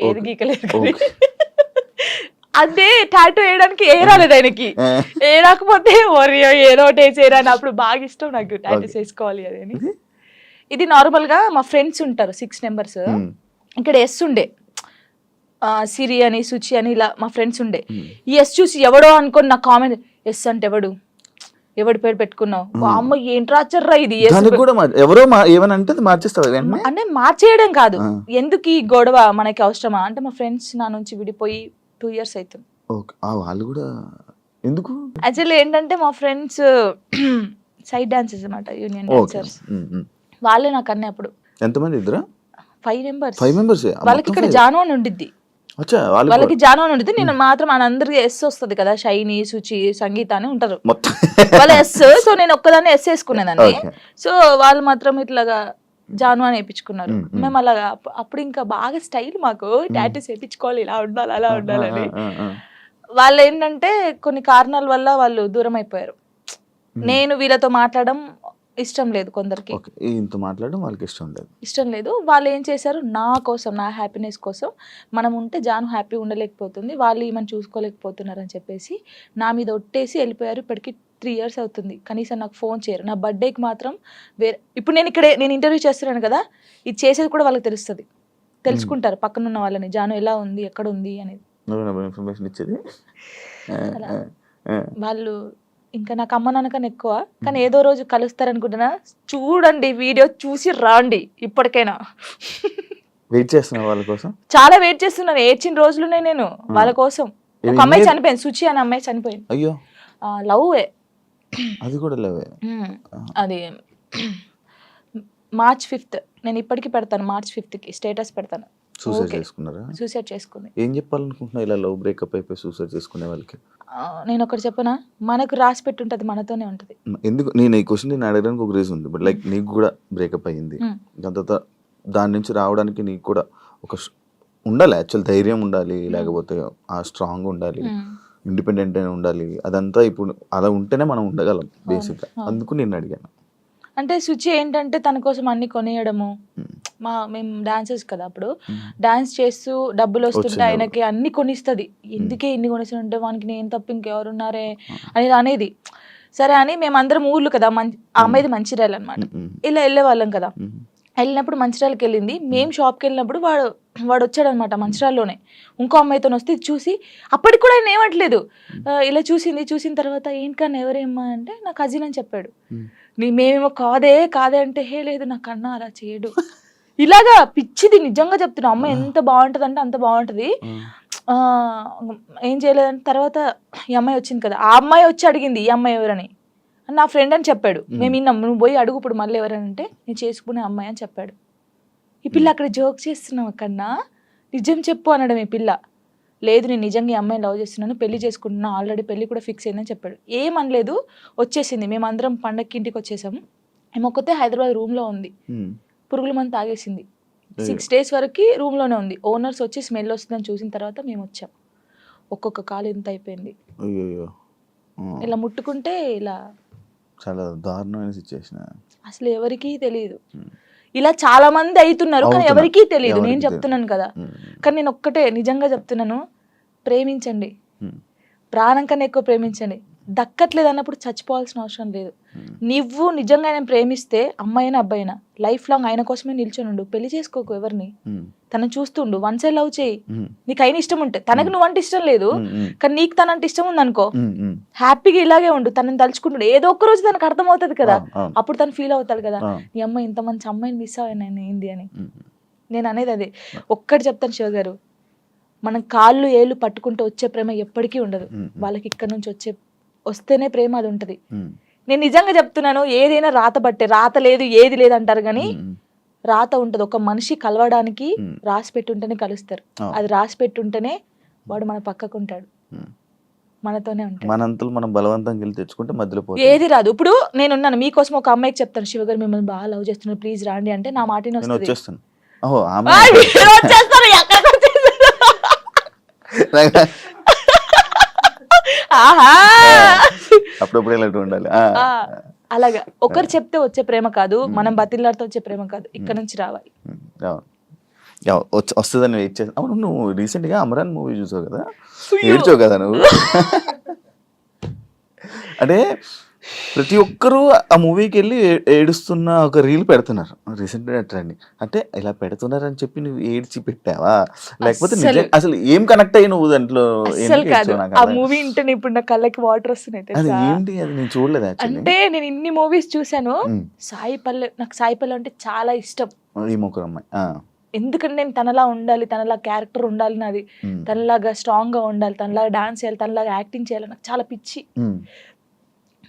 ఏది గీకలేదు కానీ అదే టాటూ వేయడానికి ఏ రాలేదు ఆయనకి. ఏ రాకపోతే ఒరియో ఏదో ఒకటి వేసేయరా అని. అప్పుడు బాగా ఇష్టం నాకు టాటూస్ వేసుకోవాలి అది అని. ఇది నార్మల్ గా మా ఫ్రెండ్స్ ఉంటారు 6 members. ఇక్కడ ఎస్ ఉండే సిరి అని సుచి అని ఇలా మా ఫ్రెండ్స్ ఉండే. ఈ ఎస్ చూసి ఎవడో అనుకోని నా కామెంట్, ఎస్ అంటే ఎవడి పేరు పెట్టుకున్నావు, అమ్మ ఏంట్రా చర్రా ఇది ఎవరో ఏమనంటే అంటే మార్చేయడం కాదు, ఎందుకు ఈ గొడవ మనకి అవసరమా అంటే మా ఫ్రెండ్స్ నా నుంచి విడిపోయి 2 years అవుతుంది. వాళ్ళు కూడా ఎందుకు యాక్చువల్లీ ఏంటంటే మా ఫ్రెండ్స్ సైడ్ డాన్సెస్ అన్నమాట, యూనియన్ డాన్సర్స్. వాళ్ళే నాకు అన్నీ అప్పుడు. ఎంతమంది? ఇద్దరా? 5 members. వాళ్ళకి ఇక్కడ జాను అని ఉండిద్ది, వాళ్ళకి జాను అని ఉండిద్ది. నేను మాత్రం అందరికి ఎస్ వస్తుంది కదా, షైని సుచి సంగీత అని ఉంటారు వాళ్ళ ఎస్. సో నేను ఒక్కదాన్ని ఎస్ వేసుకునేదాన్ని. సో వాళ్ళు మాత్రం ఇట్లాగా జాను అని వేయించుకున్నారు. మేము అలాగా అప్పుడు ఇంకా బాగా స్టైల్ మాకు టాటూస్ వేయించుకోవాలి, ఇలా ఉండాలి అలా ఉండాలని. వాళ్ళు ఏంటంటే కొన్ని కారణాల వల్ల వాళ్ళు దూరం అయిపోయారు. నేను వీళ్ళతో మాట్లాడడం ఇష్టం లేదు, కొందరికి మాట్లాడడం వాళ్ళకి ఇష్టం లేదు. వాళ్ళు ఏం చేశారు, నా కోసం, నా హ్యాపీనెస్ కోసం, మనం ఉంటే జాను హ్యాపీ ఉండలేకపోతుంది, వాళ్ళు ఈమెను చూసుకోలేకపోతున్నారు అని చెప్పేసి నా మీద ఒట్టేసి వెళ్ళిపోయారు. ఇప్పటికి 3 years అవుతుంది, కనీసం నాకు ఫోన్ చేయరు. నా బర్త్డేకి మాత్రం వేరే, ఇప్పుడు నేను ఇంటర్వ్యూ చేస్తున్నాను కదా, ఇది చేసేది కూడా వాళ్ళకి తెలుసుకుంటారు పక్కన ఉన్న వాళ్ళని, జాను ఎలా ఉంది ఎక్కడ ఉంది అనేది వాళ్ళు. ఇంకా నాకు అమ్మ నాన్నకన్నా ఎక్కువ, కానీ ఏదో రోజు కలుస్తారనుకుంటున్నా. చూడండి వీడియో చూసి రాండి, ఇప్పటికైనా వెయిట్ చేస్తున్నా వాళ్ళ కోసం, చాలా వెయిట్ చేస్తున్నాను. ఏడ్చిన రోజులునే నేను వాళ్ళ కోసం. ఒక అమ్మాయి చనిపోయింది, సుచి అనే అమ్మాయి చనిపోయింది. అయ్యో, లవ్. అది కూడా లవ్. అది March 5th. నేను ఇప్పటికీ పెడతాను, March 5th స్టేటస్ పెడతాను. సూసైడ్ చేసుకుంది. ఏం చెప్పాలనుకుంటున్నా ఇలా లవ్ బ్రేకప్ అయిపోయి సూసైడ్ చేసుకునే వాళ్ళకి? నేను ఒకటి చెప్పనా, మనకు రాసి పెట్టుంటది, మనతోనే ఉంటది. ఎందుకు నేను ఈ క్వశ్చన్ నేను అడగడానికి ఒక రీజన్ ఉంది. బట్ లైక్ నీకు కూడా బ్రేకప్ అయ్యింది, దాని తర్వాత దాని నుంచి రావడానికి నీకు కూడా ఒక ఉండాలి, యాక్చువల్ ధైర్యం ఉండాలి, లేకపోతే ఆ స్ట్రాంగ్ ఉండాలి, ఇండిపెండెంట్ అయినా ఉండాలి. అదంతా ఇప్పుడు అలా ఉంటేనే మనం ఉండగలం బేసిక్గా. అందుకు నేను అడిగాను. అంటే సుచి ఏంటంటే తన కోసం అన్ని కొనేయడము. మేము డాన్సర్స్ కదా, అప్పుడు డాన్స్ చేస్తూ డబ్బులు వస్తుంటే ఆయనకి అన్ని కొనిస్తుంది. ఎందుకే ఇన్ని కొనిస్తుంటే వానికి నేను తప్ప ఇంకెవరున్నారే అనేది. సరే అని మేమందరం ఊర్లు కదా, ఆ అమ్మాయిది మంచిర్యాల అనమాట, ఇలా వెళ్ళే వాళ్ళం కదా. వెళ్ళినప్పుడు మంచిర్యాలకి వెళ్ళింది. మేము షాప్కి వెళ్ళినప్పుడు వాడు వచ్చాడు అనమాట, మంచిర్యాలలోనే ఇంకో అమ్మాయితో వస్తే చూసి, అప్పటికి కూడా ఆయన ఏమట్లేదు, ఇలా చూసిన తర్వాత ఏంటన్నా ఎవరేమ్మా అంటే నా కజిన్ అని చెప్పాడు. మేమేమో కాదే అంటే, హే లేదు నాకు అన్న అలా చేయడు, ఇలాగా పిచ్చిది. నిజంగా చెప్తున్నా, అమ్మాయి ఎంత బాగుంటుంది అంటే అంత బాగుంటుంది. ఏం చేయలేదని తర్వాత ఈ అమ్మాయి వచ్చింది కదా, ఆ అమ్మాయి వచ్చి అడిగింది ఈ అమ్మాయి ఎవరని. నా ఫ్రెండ్ అని చెప్పాడు. మేము విన్నాం, నువ్వు పోయి అడుగు ఇప్పుడు మళ్ళీ ఎవరనంటే నేను చేసుకునే అమ్మాయి అని చెప్పాడు. ఈ పిల్ల అక్కడ జోక్ చేస్తున్నావు కన్నా, నిజం చెప్పు అనడం. ఈ పిల్ల లేదు నేను నిజంగా ఈ అమ్మాయిని లవ్ చేస్తున్నాను, పెళ్లి చేసుకుంటున్నా, ఆల్రెడీ పెళ్లి కూడా ఫిక్స్ అయిందని చెప్పాడు. ఏమనలేదు, వచ్చేసింది. మేమందరం పండగకి ఇంటికి వచ్చేసాము. ఏమొక్కతే హైదరాబాద్ రూమ్లో ఉంది, పురుగుల మందు తాగేసింది. 6 days వరకు రూమ్లోనే ఉంది. ఓనర్స్ వచ్చి స్మెల్ వస్తుందని చూసిన తర్వాత మేము వచ్చాం. ఒక్కొక్క కాలు ఎంత అయిపోయింది, ఇలా ముట్టుకుంటే ఇలా. చాలా దారుణమైన సిచ్యువేషన్. అసలు ఎవరికీ తెలియదు. ఇలా చాలా మంది అవుతున్నారు కానీ ఎవరికీ తెలియదు. నేను చెప్తున్నాను కదా, కానీ నేను ఒక్కటే నిజంగా చెప్తున్నాను, ప్రేమించండి, ప్రాణం కన్నా ఎక్కువ ప్రేమించండి. దక్కట్లేదు అన్నప్పుడు చచ్చిపోవాల్సిన అవసరం లేదు. నువ్వు నిజంగా ఆయన ప్రేమిస్తే, అమ్మాయినా అబ్బాయినా, లైఫ్ లాంగ్ ఆయన కోసమే నిల్చొని ఉండు. పెళ్లి చేసుకోకు ఎవరిని, తనని చూస్తుండు, వన్ సైడ్ లవ్ చేయి. నీకు అయిన ఇష్టం ఉంటే, తనకు నువ్వంటే ఇష్టం లేదు కానీ నీకు తనంటే ఇష్టం ఉంది అనుకో, హ్యాపీగా ఇలాగే ఉండు. తనని తలుచుకుంటాడు, ఏదో ఒక్క రోజు తనకు అర్థం అవుతుంది కదా, అప్పుడు తను ఫీల్ అవుతాడు కదా, నీ అమ్మాయి ఇంత మంచి అమ్మాయిని మిస్ అయ్యాను ఏంది అని. నేను అనేది అదే ఒక్కటి చెప్తాను శివ గారు, మనం కాళ్ళు ఏళ్ళు పట్టుకుంటూ వచ్చే ప్రేమ ఎప్పటికీ ఉండదు. వాళ్ళకి ఇక్కడ నుంచి వస్తేనే ప్రేమ అది ఉంటది. నేను నిజంగా చెప్తున్నాను, ఏదైనా రాత బట్టే, రాత లేదు ఏది లేదు అంటారు కానీ రాత ఉంటది. ఒక మనిషి కలవడానికి రాసి పెట్టుంటేనే కలుస్తారు. అది రాసి పెట్టుంటేనే వాడు మన పక్కకు ఉంటాడు, మనతోనే ఉంటాడు. మనంతలు మనం బలవంతంగా వెళ్ళి తెచ్చుకుంటే మధ్యలో ఏది రాదు. ఇప్పుడు నేనున్నాను, మీకోసం ఒక అమ్మాయికి చెప్తాను, శివ గారు మిమ్మల్ని బాగా లవ్ చేస్తున్నారు, ప్లీజ్ రాండి అంటే నా మాటని వస్తుంది. అలాగా ఒకరు చెప్తే వచ్చే ప్రేమ కాదు, మనం బతిలాడితే వచ్చే ప్రేమ కాదు, ఇక్కడ నుంచి రావాలి. వస్తుందని వెయిట్ చేస్తా. అవును, నువ్వు రీసెంట్ గా అమరాన్ మూవీ చూసావు కదా, ఏడ్చావు కదా నువ్వు. అంటే ప్రతి ఒక్కరూ ఆ మూవీకి వెళ్ళి ఏడుస్తున్న ఒక రీల్ పెడుతున్నారు రీసెంట్ గా ట్రెండింగ్. అంటే ఇలా పెడుతున్నారని చెప్పి నువ్వు ఏడ్చి పెట్టావా, లేకపోతే అసలు ఏం కనెక్ట్ అయ్యి నువ్వు దాంట్లో? అసలు కాదు, ఆ మూవీ ఇంటనే ఇప్పుడు నా కళ్ళకి వాటర్ వస్తున్నాయి అది తెలుసా. ఏంటి, అది నేను చూడలేదు యాక్చువల్లీ. అంటే నేను ఇన్ని మూవీస్ చూసాను, సాయి పల్లె, నాకు సాయి పల్లె అంటే చాలా ఇష్టం. ఈ ముగ్గురు అమ్మాయి ఎందుకంటే నేను తనలా ఉండాలి, తనలా క్యారెక్టర్ ఉండాలి నాది, తనలాగా స్ట్రాంగ్ గా ఉండాలి, తనలాగా డాన్స్ చేయాలి, తనలాగా యాక్టింగ్ చేయాలి, నాకు చాలా పిచ్చి.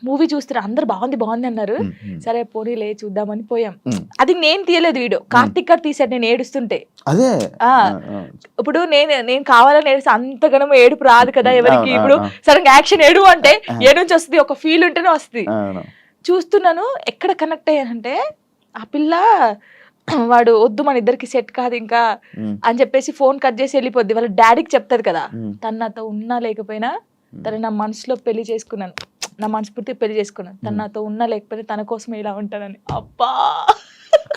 మూవీ చూస్తారు, అందరు బాగుంది బాగుంది అన్నారు, సరే పోనీలే చూద్దామని పోయాం. అది నేను తీయలేదు వీడియో, కార్తిక్ గారు తీసాడు నేను ఏడుస్తుంటే. అదే ఇప్పుడు నేను కావాలని ఏడుస్తే అంతగానో ఏడుపు రాదు కదా ఎవరికి. ఇప్పుడు సడన్ యాక్షన్ ఏడు అంటే ఏ నుంచి వస్తుంది, ఒక ఫీల్ ఉంటేనే వస్తుంది. చూస్తున్నాను, ఎక్కడ కనెక్ట్ అయ్యానంటే ఆ పిల్ల వాడు వద్దు మన ఇద్దరికి సెట్ కాదు ఇంకా అని చెప్పేసి ఫోన్ కట్ చేసి వెళ్ళిపోద్ది. వాళ్ళ డాడీకి చెప్తారు కదా, తను నాతో ఉన్నా లేకపోయినా తను నా మనసులో పెళ్లి చేసుకున్నాను, నా మనస్ఫూర్తి పెళ్లి చేసుకున్నాను, తను నాతో ఉన్నా లేకపోయినా తన కోసం ఇలా ఉంటానని. అబ్బా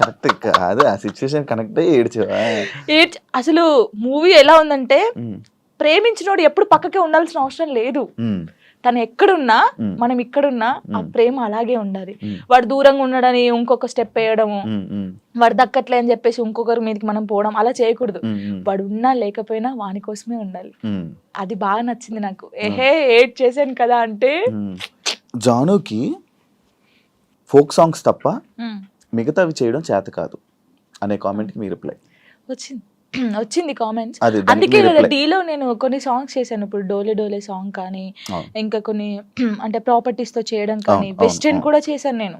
కరెక్ట్ కాదు, ఆ సిచ్యువేషన్ కనెక్ట్ అయ్యి ఏడ్చావా? అసలు మూవీ ఎలా ఉందంటే, ప్రేమించినోడు ఎప్పుడు పక్కకే ఉండాల్సిన అవసరం లేదు. తను ఎక్కడున్నా మనం ఇక్కడున్నా ఆ ప్రేమ అలాగే ఉండాలి. వాడు దూరంగా ఉండడని ఇంకొక స్టెప్ వేయడము, వాడు దక్కట్లే అని చెప్పేసి ఇంకొకరి మీదకి మనం పోవడం అలా చేయకూడదు. వాడు ఉన్నా లేకపోయినా వాని కోసమే ఉండాలి. అది బాగా నచ్చింది నాకు. ఏడ్ చేశాను కదా అంటే, జానుకి ఫోక్ సాంగ్స్ తప్ప మిగతావి చేయడం చేత కాదు అనే కామెంట్ కి మీ రిప్లై వచ్చింది కామెంట్స్. అందుకే డీలో నేను కొన్ని సాంగ్స్ చేశాను. ఇప్పుడు డోలే డోలే సాంగ్ కానీ, ఇంకా కొన్ని అంటే ప్రాపర్టీస్ తో చేయడం కానీ, వెస్టర్న్ కూడా చేశాను నేను.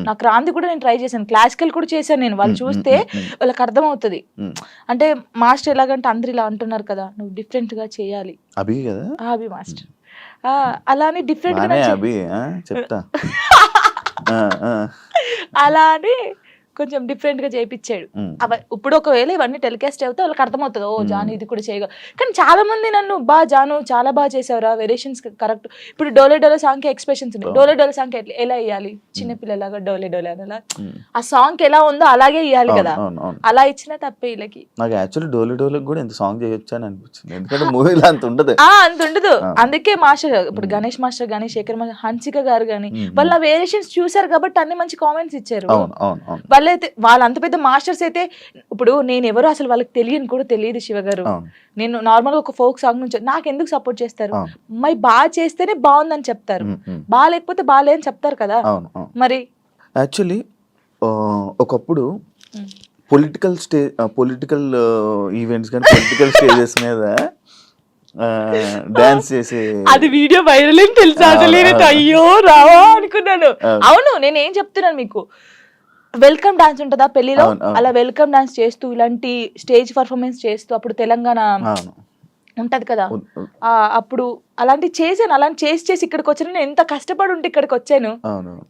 నాకు రాంది కూడా నేను ట్రై చేశాను, క్లాసికల్ కూడా చేశాను నేను. వాళ్ళు చూస్తే వాళ్ళకి అర్థం అవుతుంది. అంటే మాస్టర్ ఎలాగంటే అందరు ఇలా అంటున్నారు కదా, నువ్వు డిఫరెంట్ గా చేయాలి. అభి కదా, అభి మాస్టర్ అలానే డిఫరెంట్ గా చెప్తా అలా అని కొంచెం డిఫరెంట్ గా చేయించాడు. ఇప్పుడు ఒకవేళ ఇవన్నీ టెలికాస్ట్ అవుతే వాళ్ళకి అర్థమవుతుంది, ఓ జాను ఇది కూడా చేయగలరు. కానీ చాలా మంది నన్ను జాను చాలా బాగా చేసావురా, వేరియేషన్స్ కరెక్ట్. ఇప్పుడు డోలే డోలే సాంగ్ కి ఎక్స్ప్రెషన్స్ ఉన్నాయి, డోలే డోలే సాంగ్ ఎలా వేయాలి, చిన్నపిల్లలాగా డోలే డోలే అలా ఆ సాంగ్ ఎలా ఉందో అలాగే ఇవ్వాలి కదా, అలా ఇచ్చినా తప్పే వీళ్ళకి. నాకు యాక్చువల్లీ డోలే డోలే కూడా ఎంత సాంగ్ చేయొచ్చు అని అనిపించింది, ఎందుకంటే మూవీలో అంత ఉండదు. అంత ఉండదు. అందుకే మాస్టర్ ఇప్పుడు గణేష్ మాస్టర్ కానీ, శేఖర్ మాస్టర్, హన్సిక గారు కానీ వాళ్ళ వేరియేషన్స్ చూసారు కాబట్టి అన్ని మంచి కామెంట్స్ ఇచ్చారు. వాళ్ళ అంత పెద్ద మాస్టర్స్ అయితే, ఇప్పుడు నేను ఎవరో అసలు వాళ్ళకి తెలియని కూడా తెలియదు శివ గారు. నేను నార్మల్ గా ఒక ఫోక్ సాంగ్ నుంచి నాకు ఎందుకు సపోర్ట్ చేస్తారు, మరి బాగా చేస్తేనే బాగుందని చెప్తారు, బాగా లేకపోతే బాగాలే అని చెప్తారు కదా. మరి యాక్చువల్లీ ఒకప్పుడు పొలిటికల్ ఈవెంట్స్ కానీ పొలిటికల్ స్టేజెస్ మీద డాన్స్ చేసే అది వీడియో వైరల్ అని తెలుసా, అసలు అయ్యో రావా అనుకున్నాను. అవును, నేను ఏం చెప్తున్నాను మీకు, వెల్కమ్ డాన్స్ ఉంటుందా పెళ్లిలో, అలా వెల్కమ్ డాన్స్ చేస్తూ ఇలాంటి స్టేజ్ పర్ఫార్మెన్స్ చేస్తూ, అప్పుడు తెలంగాణ ఉంటది కదా, అప్పుడు అలాంటి చేశాను. అలాంటి చేసి ఇక్కడికి వచ్చాను. నేను ఎంత కష్టపడి ఉంటే ఇక్కడికి వచ్చాను.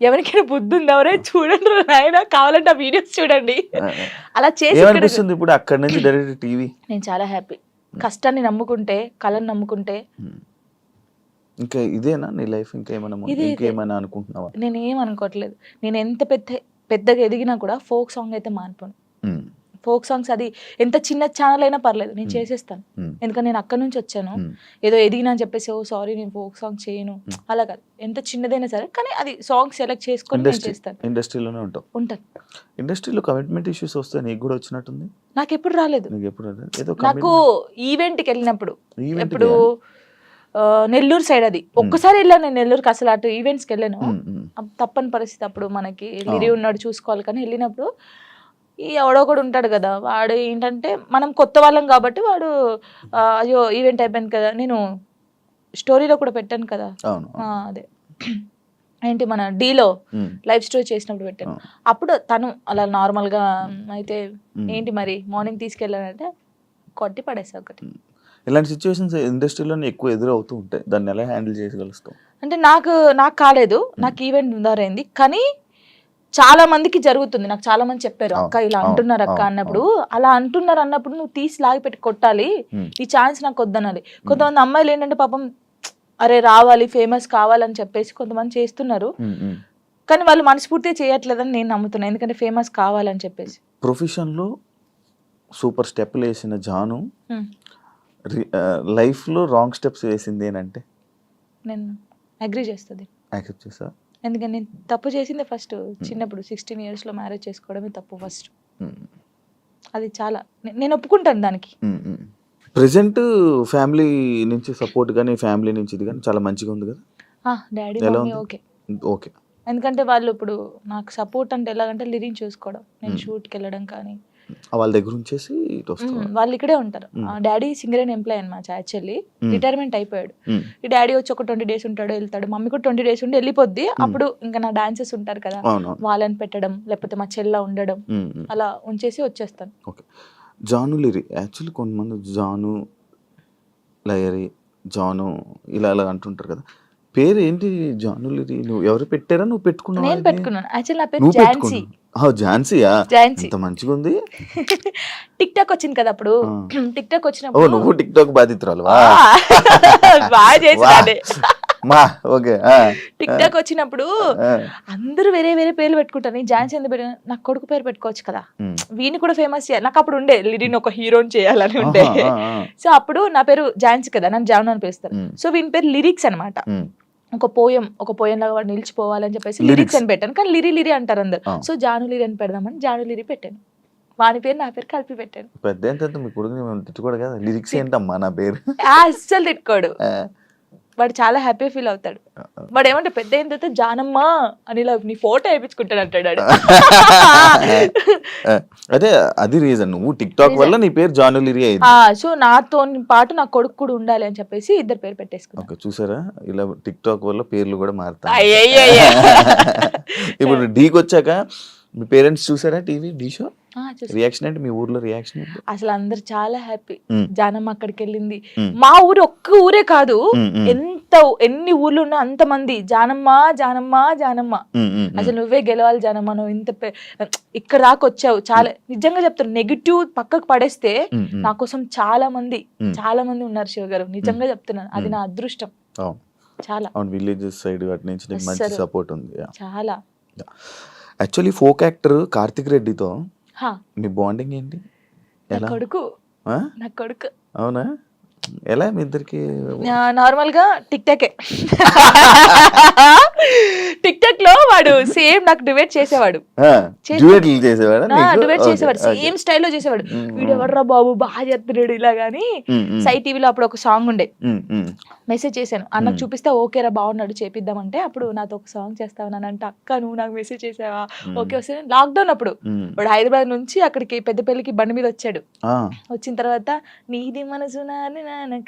ఎవరికైనా బుద్ధి ఉంది, ఎవరైనా చూడండి నాయన, కావాలంటే ఆ వీడియోస్ చూడండి. అలా చేసి ఇప్పుడు అక్కడ నుంచి డైరెక్ట్ టీవీ. నేను చాలా హ్యాపీ. కష్టాన్ని నమ్ముకుంటే, కళను నమ్ముకుంటే. ఇంకా ఇదేనా నీ లైఫ్, ఇంకేమైనా అనుకుంటున్నావా? నేను ఏం అనుకోవట్లేదు. నేను ఎంత పెద్దగా ఎదిగినా కూడా ఫోక్ సాంగ్ అయితే మానిపోను. ఫోక్ సాంగ్స్ అది ఎంత చిన్న ఛానల్ అయినా పర్లేదు, నేను చేసేస్తాను. ఎందుకంటే నేను అక్కడ నుంచి వచ్చాను. ఏదో ఎదిగినా అని చెప్పేసి ఓ సారీ నేను ఫోక్ సాంగ్ చేయను అలా కాదు. ఎంత చిన్నదైనా సరే, కానీ అది సాంగ్ సెలెక్ట్ చేసుకొని నేను చేస్తాను. ఇండస్ట్రీలోనే ఉంటాను. ఇండస్ట్రీలో కమిట్మెంట్ ఇష్యూస్ వస్తే నీకు కూడా వచ్చినట్టుంది? నాకు ఎప్పుడు రాలేదు. నాకు ఈవెంట్కి వెళ్ళినప్పుడు, ఇప్పుడు నెల్లూరు సైడ్, అది ఒక్కసారి వెళ్ళాను నేను నెల్లూరుకి. అసలు అటు ఈవెంట్స్కి వెళ్ళాను, తప్పని పరిస్థితి. అప్పుడు మనకి లిరి ఉన్నాడు చూసుకోవాలి. కానీ వెళ్ళినప్పుడు ఈ ఎవడో కూడా ఉంటాడు కదా, వాడు ఏంటంటే మనం కొత్త వాళ్ళం కాబట్టి వాడు అయ్యో ఈవెంట్ అయిపోయింది కదా, నేను స్టోరీలో కూడా పెట్టాను కదా, అదే ఏంటి మన డీలో లైవ్ స్టోరీ చేసినప్పుడు పెట్టాను. అప్పుడు తను అలా నార్మల్గా అయితే ఏంటి మరి మార్నింగ్ తీసుకెళ్ళానంటే కొట్టి పడేసా ఒకటి. ఇలాంటి సిచ్యువేషన్స్ ఇండస్ట్రీలో ఎక్కువ ఎదురవుతూ ఉంటాయి, దాన్ని ఎలా హ్యాండిల్ చేయగలుగుతాం? అంటే నాకు కాలేదు, నాకు ఈవెంట్ ఉదారైంది, కానీ చాలా మందికి జరుగుతుంది. నాకు చాలా మంది చెప్పారు, అక్క ఇలా అంటున్నారు అక్క అన్నప్పుడు, అలా అంటున్నారు అన్నప్పుడు నువ్వు తీసి లాగి పెట్టి కొట్టాలి, ఈ ఛాన్స్ నాకు వద్దనాలి. కొంతమంది అమ్మాయిలు ఏంటంటే పాపం అరే రావాలి, ఫేమస్ కావాలని చెప్పేసి కొంతమంది చేస్తున్నారు, కానీ వాళ్ళు మనస్ఫూర్తిగా చేయట్లేదని నేను నమ్ముతున్నాను. ఎందుకంటే ఫేమస్ కావాలని చెప్పేసి. ప్రొఫెషన్లో సూపర్ స్టెప్లు వేసిన జాను Hmm. లైఫ్లో రాంగ్ స్టెప్స్ వేసింది ఏంటంటే నేను అగ్రి చేస్తుంది, యాక్సెప్ట్ చేసా. ఎందుకంటే నేను తప్పు చేసింది ఫస్ట్ చిన్నప్పుడు 16 yearsలో మ్యారేజ్ చేసుకోవడమే తప్పు ఫస్ట్. అది చాలా నేను ఒప్పుకుంటాను దానికి. ప్రెసెంట్ ఫ్యామిలీ నుంచి సపోర్ట్ కానీ ఫ్యామిలీ నుంచి ఇది కానీ చాలా మంచిగా ఉంది కదా. డాడీ ఎలా మమ్మీ ఉంది? Okay, okay. ఎందుకంటే వాళ్ళు ఇప్పుడు నాకు సపోర్ట్ అంటే ఎలాగంటే లిరిన్ చూసుకోవడం, నేను షూట్కి వెళ్ళడం కానీ వాళ్ళ దగ్గర ఉంచేసి ఇటు వస్తావా? వాళ్ళు ఇక్కడే ఉంటారు. డాడీ సింగరేన్ ఎంప్లాయ్ అనమాట, యాక్చువల్లీ రిటైర్మెంట్ అయిపోయాడు. ఈ డాడీ వచ్చి ఒక 20 days ఉంటాడు, వెళ్తాడు. మమ్మీ కూడా 20 days ఉండి వెళ్ళిపోద్ది. అప్పుడు ఇంకా నా డాన్సెస్ ఉంటారు కదా, అవునవును. వాళ్ళని పెట్టడం, లేకపోతే మా చెల్ల ఉండడం, అలా ఉంచేసి వచ్చేస్తాను. ఓకే. జాను లిరి యాక్చువల్లీ కొంతమంది జాను లయరి జాను ఇలా అలా అంటుంటారు కదా, పేరు ఏంటి జాను లిరి? నువ్వు ఎవరు పెట్టారా, నువ్వు పెట్టుకున్నావా? నేను పెట్టుకున్నాను. యాక్చువల్లీ నా పేరు నువ్వు ఝాన్సీ. పెట్టుకున్నావు? ఝాన్సీయా? ఝాన్సీ. ఇంత మంచిగా ఉంది. టిక్ టాక్ వచ్చింది కదా అప్పుడు, టిక్ టాక్ ఓ వచ్చినప్పుడు నువ్వు టిక్ టాక్ బాధితురాలు బాగా చేసి మా ఓకే. టిక్ టాక్ వచ్చినప్పుడు అందరూ వేరే వేరే పేర్లు పెట్టుకుంటారు. నేను ఝాన్సీ ఎందుకు పెట్టాను? నాకు కొడుకు పేరు పెట్టుకోవచ్చు కదా, వీని కూడా ఫేమస్ చేయాలి. నాకు అప్పుడు ఉండే లిరిన్ ఒక హీరోని చేయాలని ఉండే. సో అప్పుడు నా పేరు ఝాన్సీ కదా, నన్ను జాను అని పిలుస్తారు. సో వీని పేరు లిరిక్స్ అనమాట. ఒక పోయం లాగా వాడు నిలిచిపోవాలని చెప్పేసి లిరిక్స్ అని పెట్టాను. కానీ లిరి అంటారు అందరు. సో జాను లిరి అని పెడదామని జాను లిరి పెట్టాను. వాని పేరు నా పేరు కలిపి పెట్టాను. పెద్ద ఎంత మీ కొడుకుని మేము తిట్టుకోడు కదా, లిరిక్స్ ఏంటమ్మా నా పేరు అస్సలు తిట్టుకోడు. వాడు చాలా హ్యాపీ ఫీల్ అవుతాడు. వాడు ఏమంటే పెద్ద అయిన తర్వాత జానమ్మ అని ఇలా నీ ఫోటో వేయించుకుంటాడు అంటాడు. అదే అది రీజన్, నువ్వు టిక్ టాక్ వల్ల నీ పేరు జాను లిరి అయింది. సో నాతో పాటు నా కొడుకు కూడా ఉండాలి అని చెప్పేసి ఇద్దరు పేరు పెట్టేసుకున్నాను. ఓకే, చూసారా ఇలా టిక్ టాక్ వల్ల పేర్లు కూడా మారుతాయి. అయ్యయ్యయ్య. ఇప్పుడు డీకి వచ్చాక మీ పేరెంట్స్ చూసారా టీవీ డీ షో? చూసాను. రియాక్షన్ ఏంటి, మీ ఊర్లో రియాక్షన్ ఏంటి? అసలు అందరు చాలా హ్యాపీ. జానమ్మ అక్కడికి వెళ్ళింది. మా ఊరు ఒక్క ఊరే కాదు, ఎన్ని ఊర్లు ఉన్నా అంత మంది జానమ్మ జానమ్మ జానమ్మ, అసలు నువ్వే గెలవాలి జానమ్మ, నువ్వు ఇంత ఇక్కడ దాకా వచ్చావు. చాలా నిజంగా చెప్తాను, నెగిటివ్ పక్కకు పడేస్తే నా కోసం చాలా మంది ఉన్నారు శివ గారు. నిజంగా చెప్తున్నాను, అది నా అదృష్టం. చాలా విలేజెస్ సైడ్ అటు నుంచి నీకు మంచి సపోర్ట్ ఉంది. చాలా. యాక్చువల్లీ ఫోక్ యాక్టర్ కార్తిక్ రెడ్డితో మీ బాండింగ్ ఏంటి? నా కొడుకు. అవునా? ఎలా మీ ఇద్దరికి? నార్మల్ గా టిక్ టాక్ లో వాడు సేమ్ నాకు డిబేట్ చేసేవాడు. డిబేట్ చేసేవాడు, సేమ్ స్టైల్లో చేసేవాడు. వీడు ఎవర్రా బాబు బాగా చెప్తున్నాడు ఇలా గాని. సై టీవీలో అప్పుడు ఒక సాంగ్ ఉండే, మెసేజ్ చేశాను అన్నకు చూపిస్తే ఓకేరా బాగున్నాడు చేపిద్దామంటే, అప్పుడు నాతో ఒక సాంగ్ చేస్తావు అంటే, అక్క నువ్వు నాకు మెసేజ్ చేసావా? ఓకే వస్తే లాక్డౌన్ అప్పుడు వాడు హైదరాబాద్ నుంచి అక్కడికి పెద్దపల్లికి బండి మీద వచ్చాడు. వచ్చిన తర్వాత నీది మనసు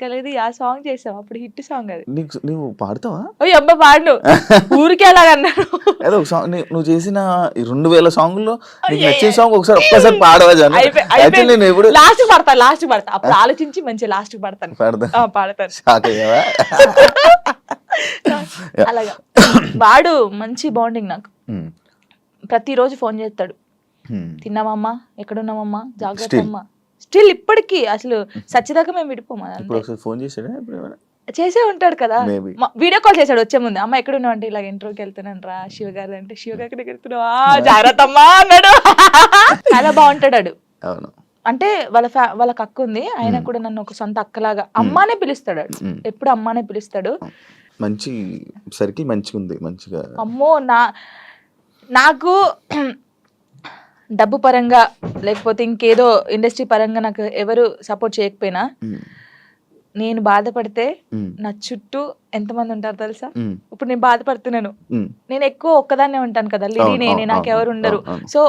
కలిది ఆ సాంగ్ చేసావు, అప్పుడు హిట్ సాంగ్ అది. నువ్వు పాడతావా? ఓ అబ్బా పాడు, ఊరికే అలాగన్నాడు. నువ్వు చేసిన 2000 సాంగ్లో నీకు నచ్చిన సాంగ్ ఒక్కసారి పాడవా? లాస్ట్ పడతా అప్పుడు ఆలోచించి మంచి లాస్ట్ పడతాను. అలాగా వాడు మంచి బాండింగ్ నాకు. ప్రతిరోజు ఫోన్ చేస్తాడు, తిన్నామమ్మా, ఎక్కడున్నామమ్మా, జాగ్రత్త అమ్మా. స్టిల్ ఇప్పటికీ అసలు సచ్చిదాకా మేము విడిపోమా. ఫోన్ చేసే ఉంటాడు కదా, వీడియో కాల్ చేశాడు వచ్చే ముందు. అమ్మ ఎక్కడ ఉన్నావు అంటే, ఇలాగ ఇంట్రోకి వెళ్తున్నాను రా శివ గారి అంటే, శివ గారి దగ్గర వెళ్తున్నావా, జాగ్రత్త అమ్మా అన్నాడు. చాలా బాగుంటాడు. అంటే వాళ్ళ అక్క ఉంది, ఆయన కూడా నన్ను ఒక సొంత అక్కలాగా అమ్మానే పిలుస్తాడు, ఎప్పుడు అమ్మానే పిలుస్తాడు. మంచి సర్కిల్ మంచిగా ఉంది, మంచిగా. అమ్మో నాకు డబ్బు పరంగా లేకపోతే ఇంకేదో ఇండస్ట్రీ పరంగా నాకు ఎవరు సపోర్ట్ చేయకపోయినా, నేను బాధపడితే నా చుట్టూ ఎంతమంది ఉంటారు తెలుసా? ఇప్పుడు నేను బాధపడుతున్నాను, నేను ఎక్కువ ఒక్కదాన్నే ఉంటాను కదా, లిరి నేనే, నాకెవరు ఉండరు. సో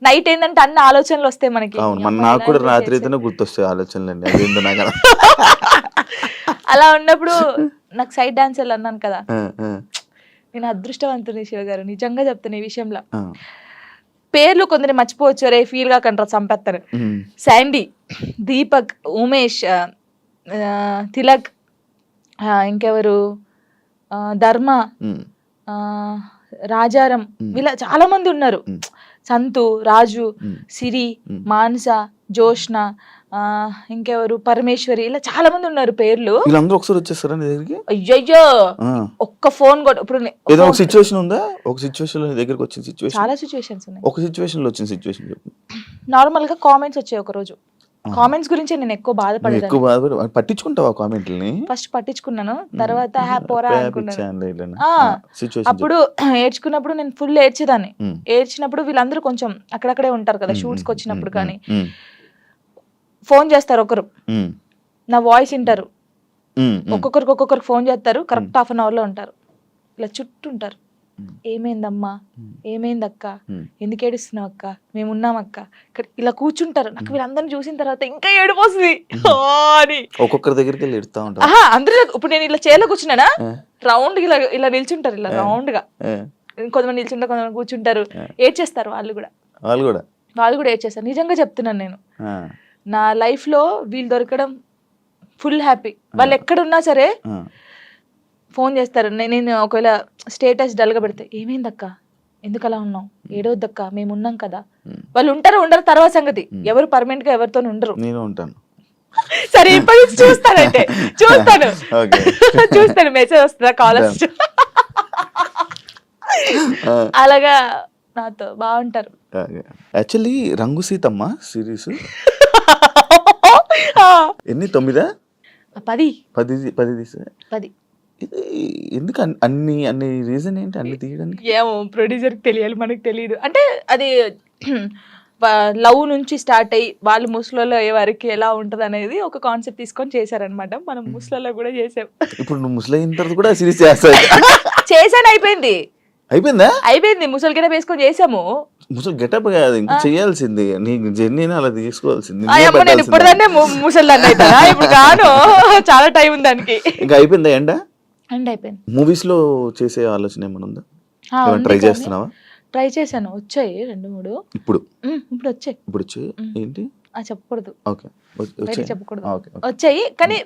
నైట్ ఏంటంటే అన్ని ఆలోచనలు వస్తాయి మనకి. నాకు కూడా రాత్రి అయితేనే గుర్తొస్తాయి ఆలోచనలు. అలా ఉన్నప్పుడు నాకు సైడ్ డాన్సర్లు అన్నాను కదా, నేను అదృష్టవంతుని శివ గారు, నిజంగా చెప్తాను ఈ విషయంలో. పేర్లు కొందరు మర్చిపోవచ్చు, రే ఫీల్ గా కంటారు చంపేస్తారు. శాండీ, దీపక్, ఉమేష్, తిలక్, ఇంకెవరు, ధర్మ, రాజారం, ఇలా చాలా మంది ఉన్నారు. సంతు, రాజు, సిరి, మానస, జోష్న, ఇంకెవరు, పరమేశ్వరి, ఇలా చాలా మంది ఉన్నారు పేర్లు. వీళ్ళందరూ ఒకసారి వచ్చేస్తారా నీ దగ్గరికి? అయ్యయ్యో ఒక్క ఫోన్ కూడా. ఇప్పుడు ఏదో ఒక సిచువేషన్ ఉందా? ఒక సిచువేషన్ లో నీ దగ్గరికి వచ్చిన సిచువేషన్? చాలా సిచువేషన్స్ ఉన్నాయి. ఒక సిచువేషన్ లో వచ్చిన సిచువేషన్ చెప్పు. నార్మల్ గా కామెంట్స్ వచ్చాయి ఒక రోజు, కామెంట్స్ గురించి నేను ఎక్కువ నువ్వు బాధపడేదాన్ని. ఎక్కువ బాధపడి పట్టించుకుంటావా కామెంట్లని? ఫస్ట్ పట్టించుకున్నాను, తర్వాత పోరా అనుకున్నాను. ఆ, సిచ్యువేషన్ అప్పుడు ఏడ్చుకున్నప్పుడు నేను ఫుల్ ఏడ్చేదాన్ని. ఏడ్చినప్పుడు వీళ్ళందరూ కొంచెం అక్కడక్కడే ఉంటారు కదా షూట్స్కి వచ్చినప్పుడు, కానీ ఫోన్ చేస్తారు ఒకరు, నా వాయిస్ వింటారు, ఒక్కొక్కరికి ఫోన్ చేస్తారు, కరెక్ట్ హాఫ్ అన్ అవర్ లో ఉంటారు, ఇలా చుట్టూ ఉంటారు. ఏమైందమ్మా, ఏమైందక్క, ఎందుకు ఏడుస్తున్నావు అక్క, మేము ఉన్నాం అక్క, ఇక్కడ ఇలా కూర్చుంటారు. నాకు వీళ్ళందరినీ చూసిన తర్వాత ఇంకా ఏడుపు వస్తుంది అని ఒక్కొక్కరి దగ్గరికి వెళ్ళి ఎడుతా ఉంటా. అందరూ ఇప్పుడు నేను ఇలా చైర్లో కూర్చున్నానా, రౌండ్ ఇలా ఇలా నిల్చుంటారు, ఇలా రౌండ్ గా కొంతమంది నిల్చుంటారు, కొంతమంది కూర్చుంటారు, ఏడ్చేస్తారు. వాళ్ళు కూడా ఏడ్చేస్తారు. నిజంగా చెప్తున్నాను, నేను నా లైఫ్ లో వీళ్ళు దొరకడం ఫుల్ హ్యాపీ. వాళ్ళు ఎక్కడున్నా సరే ఫోన్ చేస్తారు. నేను ఒకవేళ స్టేటస్ డల్గా పెడితే, ఏమైందక్క, ఎందుకు అలా ఉన్నావు, ఏడవద్దక్క, మేము ఉన్నాం కదా. వాళ్ళు ఉంటారు ఉండరు తర్వాత సంగతి, ఎవరు పర్మనెంట్ గా ఎవరితో ఉండరు. నేను ఉంటాను. సరే ఇప్పటి నుంచి చూస్తాను మెసేజ్ వస్తుందా, కాల్ వస్తుందా, అలాగా నాతో బాగుంటారు. యాక్చువల్లీ రంగు సీతమ్మ సిరీస్ ఎన్ని 9 10 10 ఎందుకు అన్ని రీజన్ ఏంటి అన్ని తీయడానికి? ఏమో ప్రొడ్యూసర్ కి తెలియాలి, మనకు తెలియదు. అంటే అది లవ్ నుంచి స్టార్ట్ అయ్యి వాళ్ళు ముస్లింలో అయ్యే వారికి ఎలా ఉంటది అనేది ఒక కాన్సెప్ట్ తీసుకొని చేశారనమాట. మనం ముస్లింలో కూడా చేసాం. ఇప్పుడు నువ్వు ముస్లిం అయిన తర్వాత కూడా సిరీస్ చేస్తావు? చేశాను, అయిపోయిందా? అయిపోయింది. ముసలి గెటప్ వేసుకొని చేసాము. ముసలి గెటప్ కాదు, ఇంకా చేయాల్సింది నీ జర్నీని అలా తీసుకోవాల్సింది. నేను ఇప్పుడుదాన్నే ముసలిదాన్ని అవుతానా? ఇప్పుడు కాను, చాలా టైం ఉంది దానికి. ఇంకా అయిపోయిందా? ఎండ్ అయిపోయింది. మూవీస్ లో చేసే ఆలోచన ఏమైనా ఉందా? ట్రై చేస్తున్నావా? ట్రై చేశాను, వచ్చాయి 2-3. ఇప్పుడు వచ్చాయి ఏంటి చెప్పకూడదు, ఓకే చెప్పకూడదు, వచ్చాయి. కానీ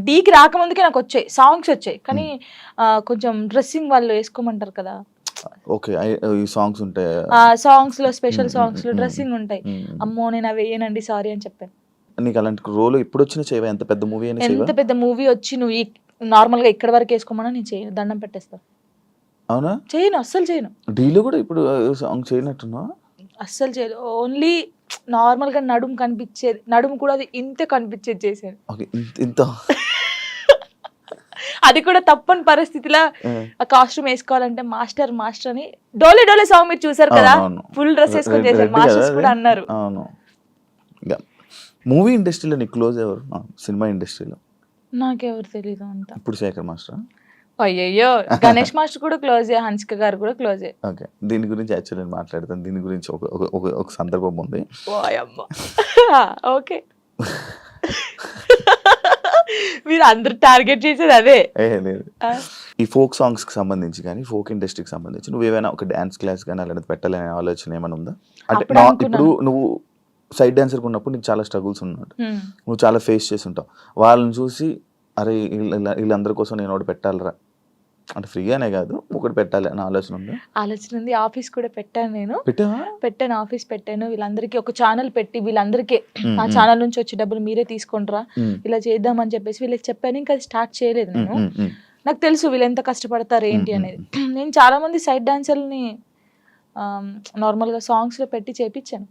డీకి రాకముందుకే నాకు వచ్చాయి, సాంగ్స్ వచ్చాయి. కానీ కొంచెం డ్రెస్సింగ్ వాళ్ళు వేసుకోమంటారు కదా, ఓకే ఈ సాంగ్స్ ఉంటాయి, సాంగ్స్ లో స్పెషల్ సాంగ్స్ లో డ్రెస్సింగ్ ఉంటాయి. అమ్మో నేను అవి వేయనండి, సారీ అని చెప్పాను. నీకు అలాంటి రోల్ ఇప్పుడు వచ్చిన చేయవా? ఎంత పెద్ద మూవీ అని, ఎంత పెద్ద మూవీ వచ్చి నువ్వు నార్మల్ గా ఇక్కడ వరకు వేసుకోమన్నా నేను చేయను, దండం పెట్టేస్తా. అవునా? చేయను, అస్సలు చేయను. డీలో కూడా ఇప్పుడు సాంగ్ చేయనట్టున్నా? అస్సలు చేయదు. ఓన్లీ నార్మల్ గా నడుము కనిపించేది, నడుము కూడా అది ఇంతే కనిపించేది చేశాను. ఇంత అది కూడా తప్పని పరిస్థితిలో ఆ కాస్ట్యూమ్ వేసుకోవాలంటే మాస్టర్ అని డోలే సాంగ్ మీరు చూసారు కదా, ఫుల్ డ్రెస్ వేసుకొని చేశారు, మాస్టర్స్ కూడా అన్నారు. మూవీ ఇండస్ట్రీలో నీ క్లోజ్ ఎవరు? సినిమా ఇండస్ట్రీలో నాకెవరు తెలీదు అంత. ఇప్పుడు శేఖర్ మాస్టర్? అయ్యయ్యో, గణేష్ మాస్టర్ కూడా క్లోజే, హన్సిక గారు కూడా క్లోజే. ఓకే, దీని గురించి యాక్చువల్లీ నేను మాట్లాడతాను. దీని గురించి ఒక సందర్భం ఉంది. ఓకే, మీరు అందరు టార్గెట్ చేసేది అదే. లేదు, ఈ ఫోక్ సాంగ్స్ కి సంబంధించి కానీ ఫోక్ ఇండస్ట్రీకి సంబంధించి నువ్వు ఏమైనా ఒక డాన్స్ క్లాస్ కానీ అలాంటిది పెట్టాలనే ఆలోచన ఏమైనా ఉందా? అంటే ఇప్పుడు నువ్వు సైడ్ డాన్సర్ ఉన్నప్పుడు నీకు చాలా స్ట్రగుల్స్ ఉన్నట్టు, నువ్వు చాలా ఫేస్ చేసి ఉంటావు. వాళ్ళని చూసి అరే వీళ్ళందరి కోసం నేను ఒకటి పెట్టాలరా, అంటే ఫ్రీగానే కాదు ఒకటి పెట్టాలి అని ఆలోచన ఉంది. ఆఫీస్ కూడా పెట్టాను, నేను పెట్టాను, ఆఫీస్ పెట్టాను. వీళ్ళందరికీ ఒక ఛానల్ పెట్టి వీళ్ళందరికీ ఆ ఛానల్ నుంచి వచ్చే డబ్బులు మీరే తీసుకుంటారా, ఇలా చేద్దామని చెప్పేసి వీళ్ళకి చెప్పాను. ఇంకా అది స్టార్ట్ చేయలేదు నేను. నాకు తెలుసు వీళ్ళు ఎంత కష్టపడతారు ఏంటి అనేది. నేను చాలా మంది సైడ్ డాన్సర్ని నార్మల్ గా సాంగ్స్ లో పెట్టి చేపించాను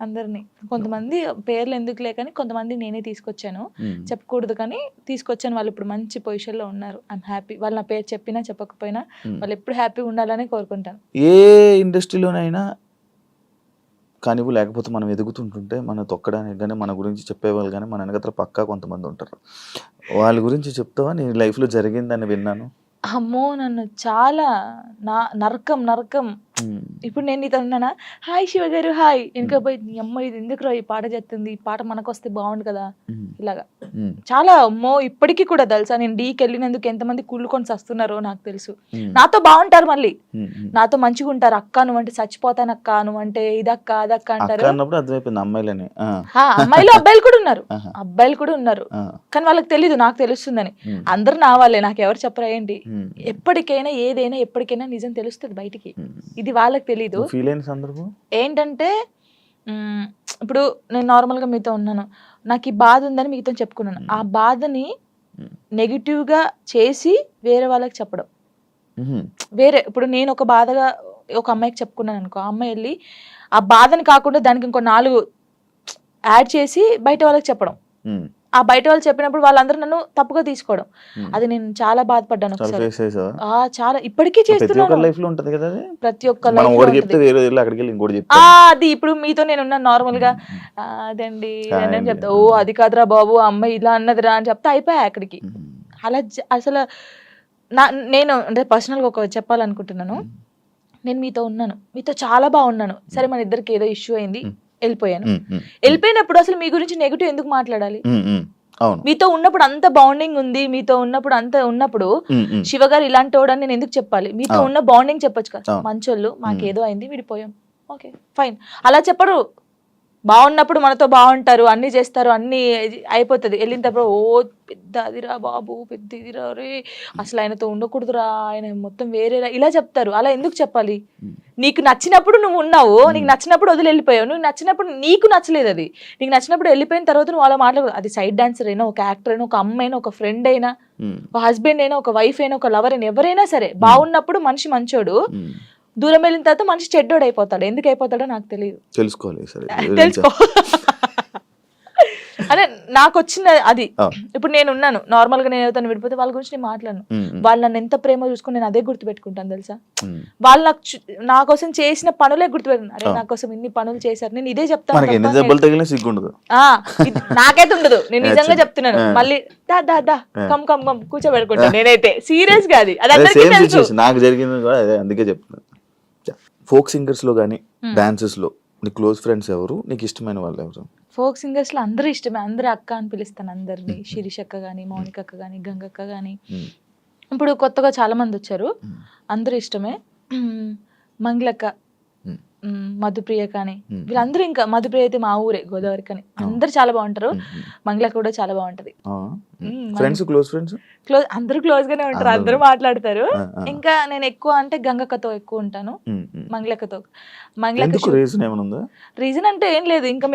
అందరినీ. కొంతమంది పేర్లు ఎందుకు లేకని కొంతమంది నేనే తీసుకొచ్చాను, చెప్పకూడదు కానీ తీసుకొచ్చాను. వాళ్ళు ఇప్పుడు మంచి పొజిషన్ లో ఉన్నారు. I'm happy. వాళ్ళు నా పేరు చెప్పినా చెప్పకపోయినా వాళ్ళు ఎప్పుడు హ్యాపీగా ఉండాలని కోరుకుంటాను. ఏ ఇండస్ట్రీలోనైనా కానీ లేకపోతే మనం ఎదుగుతుంటుంటే మనం తొక్కడానికి కానీ మన గురించి చెప్పేవాళ్ళు కానీ మన వెనకత్ర పక్కా కొంతమంది ఉంటారు. వాళ్ళ గురించి చెప్తావా? నీ లైఫ్ లో జరిగిందని విన్నాను. అమ్మో, నన్ను చాలా నరకం. ఇప్పుడు నేను నీతో ఉన్నానా, హాయ్ శివ గారు హాయ్, వెనకపోయి నీ అమ్మ ఇది ఎందుకు ఈ పాట చేస్తుంది, ఈ పాట మనకు వస్తే బాగుండు కదా, ఇలాగా చాలా. అమ్మో ఇప్పటికీ కూడా తెలుసా, నేను డీకి వెళ్ళినందుకు ఎంతమంది కుళ్ళుకొని వస్తున్నారో నాకు తెలుసు. నాతో బాగుంటారు, మళ్ళీ నాతో మంచిగా ఉంటారు. అక్క నువ్వంటే చచ్చిపోతాను, అక్క నువ్వంటే ఇదక్క అదక్క అంటారు. అమ్మాయిలు అబ్బాయిలు కూడా ఉన్నారు, కానీ వాళ్ళకి తెలీదు, నాకు తెలుస్తుందని. అందరు నా వాళ్ళే, నాకు ఎవరు చెప్పరా ఏంటి. ఎప్పటికైనా ఏదైనా ఎప్పటికైనా నిజం తెలుస్తుంది బయటికి, ఇది వాళ్ళకి తెలీదు. ఏంటంటే ఇప్పుడు నేను నార్మల్ గా మీతో ఉన్నాను, నాకు ఈ బాధ ఉందని మీతో చెప్పుకున్నాను. ఆ బాధని నెగిటివ్ గా చేసి వేరే వాళ్ళకి చెప్పడం వేరే. ఇప్పుడు నేను ఒక బాధగా ఒక అమ్మాయికి చెప్పుకున్నాను అనుకో, ఆ అమ్మాయి వెళ్ళి ఆ బాధని కాకుండా దానికి ఇంకో 4 యాడ్ చేసి బయట వాళ్ళకి చెప్పడం. ఆ బయట వాళ్ళు చెప్పినప్పుడు వాళ్ళందరూ నన్ను తప్పుగా తీసుకోవడం, అది నేను చాలా బాధపడ్డాను ఒకసారి. చాలా ఇప్పటికీ చేస్తున్నాను. లైఫ్ లో ఉంటది కదా, ప్రతి ఒక్క అది ఇప్పుడు మీతో నేను ఉన్నాను నార్మల్ గా, అదండి అని చెప్తా, ఓ అది కాదురా బాబు అమ్మాయి ఇలా అన్నదిరా అని చెప్తా అయిపోయా అక్కడికి. అలా అసలు నేను అంటే పర్సనల్ గా ఒక చెప్పాలనుకుంటున్నాను, నేను మీతో ఉన్నాను, మీతో చాలా బాగున్నాను, సరే మన ఇద్దరికి ఏదో ఇష్యూ అయింది, వెళ్ళిపోయాను. వెళ్ళిపోయినప్పుడు అసలు మీ గురించి నెగిటివ్ ఎందుకు మాట్లాడాలి? మీతో ఉన్నప్పుడు అంత బాండింగ్ ఉంది, మీతో ఉన్నప్పుడు అంత ఉన్నప్పుడు శివ గారు ఇలాంటి వాడని నేను ఎందుకు చెప్పాలి? మీతో ఉన్న బాండింగ్ చెప్పొచ్చు కదా, మంచోళ్ళు మాకేదో అయింది విడిపోయాం, ఓకే ఫైన్. అలా చెప్పరు. బాగున్నప్పుడు మనతో బాగుంటారు, అన్ని చేస్తారు, అన్ని అయిపోతుంది. వెళ్ళినప్పుడు ఓ పెద్ద అదిరా బాబు, పెద్ద ఇదిరా రే, అసలు ఆయనతో ఉండకూడదురా, ఆయన మొత్తం వేరేరా, ఇలా చెప్తారు. అలా ఎందుకు చెప్పాలి? నీకు నచ్చినప్పుడు నువ్వు ఉన్నావు, నీకు నచ్చినప్పుడు వదిలి వెళ్ళిపోయావు, నువ్వు నచ్చినప్పుడు నీకు నచ్చలేదు, అది నీకు నచ్చినప్పుడు వెళ్ళిపోయిన తర్వాత నువ్వు అలా మాట్లాడదు. అది సైడ్ డాన్సర్ అయినా, ఒక యాక్టర్ అయినా, ఒక అమ్మ అయినా, ఒక ఫ్రెండ్ అయినా, ఒక హస్బెండ్ అయినా, ఒక వైఫ్ అయినా, ఒక లవర్ అయినా, ఎవరైనా సరే బాగున్నప్పుడు మనిషి మంచోడు, దూరం వెళ్ళిన తర్వాత మనిషి చెడ్డోడు అయిపోతాడు. ఎందుకు అయిపోతాడో నాకు తెలియదు, తెలుసుకో. అదే నాకు వచ్చిన అది. ఇప్పుడు నేను ఉన్నాను నార్మల్ గా, నేను ఎవరితో విడిపోతే వాళ్ళ గురించి నేను మాట్లాడను. వాళ్ళు నన్ను ఎంత ప్రేమ చూసుకుని నేను అదే గుర్తు పెట్టుకుంటాను తెలుసా. వాళ్ళు నా కోసం చేసిన పనులే గుర్తుపెట్టుకున్నాను. అరే నా కోసం ఇన్ని పనులు చేశారు, నేను ఇదే చెప్తాను. నాకైతే ఉండదు, నేను నిజంగా చెప్తున్నాను. మళ్ళీ దా దా దా కమ్ కమ్ కమ్ కూర్చోబెట్టుకుంటాను నేనైతే, సీరియస్ గా. అది అందరికీ తెలుసు. నాకు జరిగింది కూడా అదే, అందుకే చెప్తున్నాను. ఫోక్ సింగర్స్ లో గానీ డాన్సెస్ లో నీ క్లోజ్ ఫ్రెండ్స్ ఎవరు, నీకు ఇష్టమైన వాళ్ళు ఎవరు? ఫోక్ సింగర్స్ లో అందరూ ఇష్టమే, అందరూ అక్క అని పిలుస్తాను అందరినీ. శిరీష్ అక్క గానీ, మౌనిక అక్క గానీ, గంగక్క గానీ, ఇప్పుడు కొత్తగా చాలా మంది వచ్చారు, అందరూ ఇష్టమే. మంగళక్క, మధుప్రియ కానీ, వీళ్ళందరూ, ఇంకా మధుప్రియ అయితే మా ఊరే గోదావరి కానీ, అందరు చాలా బాగుంటారు. మంగళక్క కూడా చాలా బాగుంటది. క్లోజ్ అందరూ క్లోజ్ గానే ఉంటారు, అందరూ మాట్లాడతారు. ఇంకా నేను ఎక్కువ అంటే గంగక్కతో ఎక్కువ ఉంటాను, మంగళక్కతో. మంగళక్క రీజన్ అంటే ఏం లేదు, ఇంకా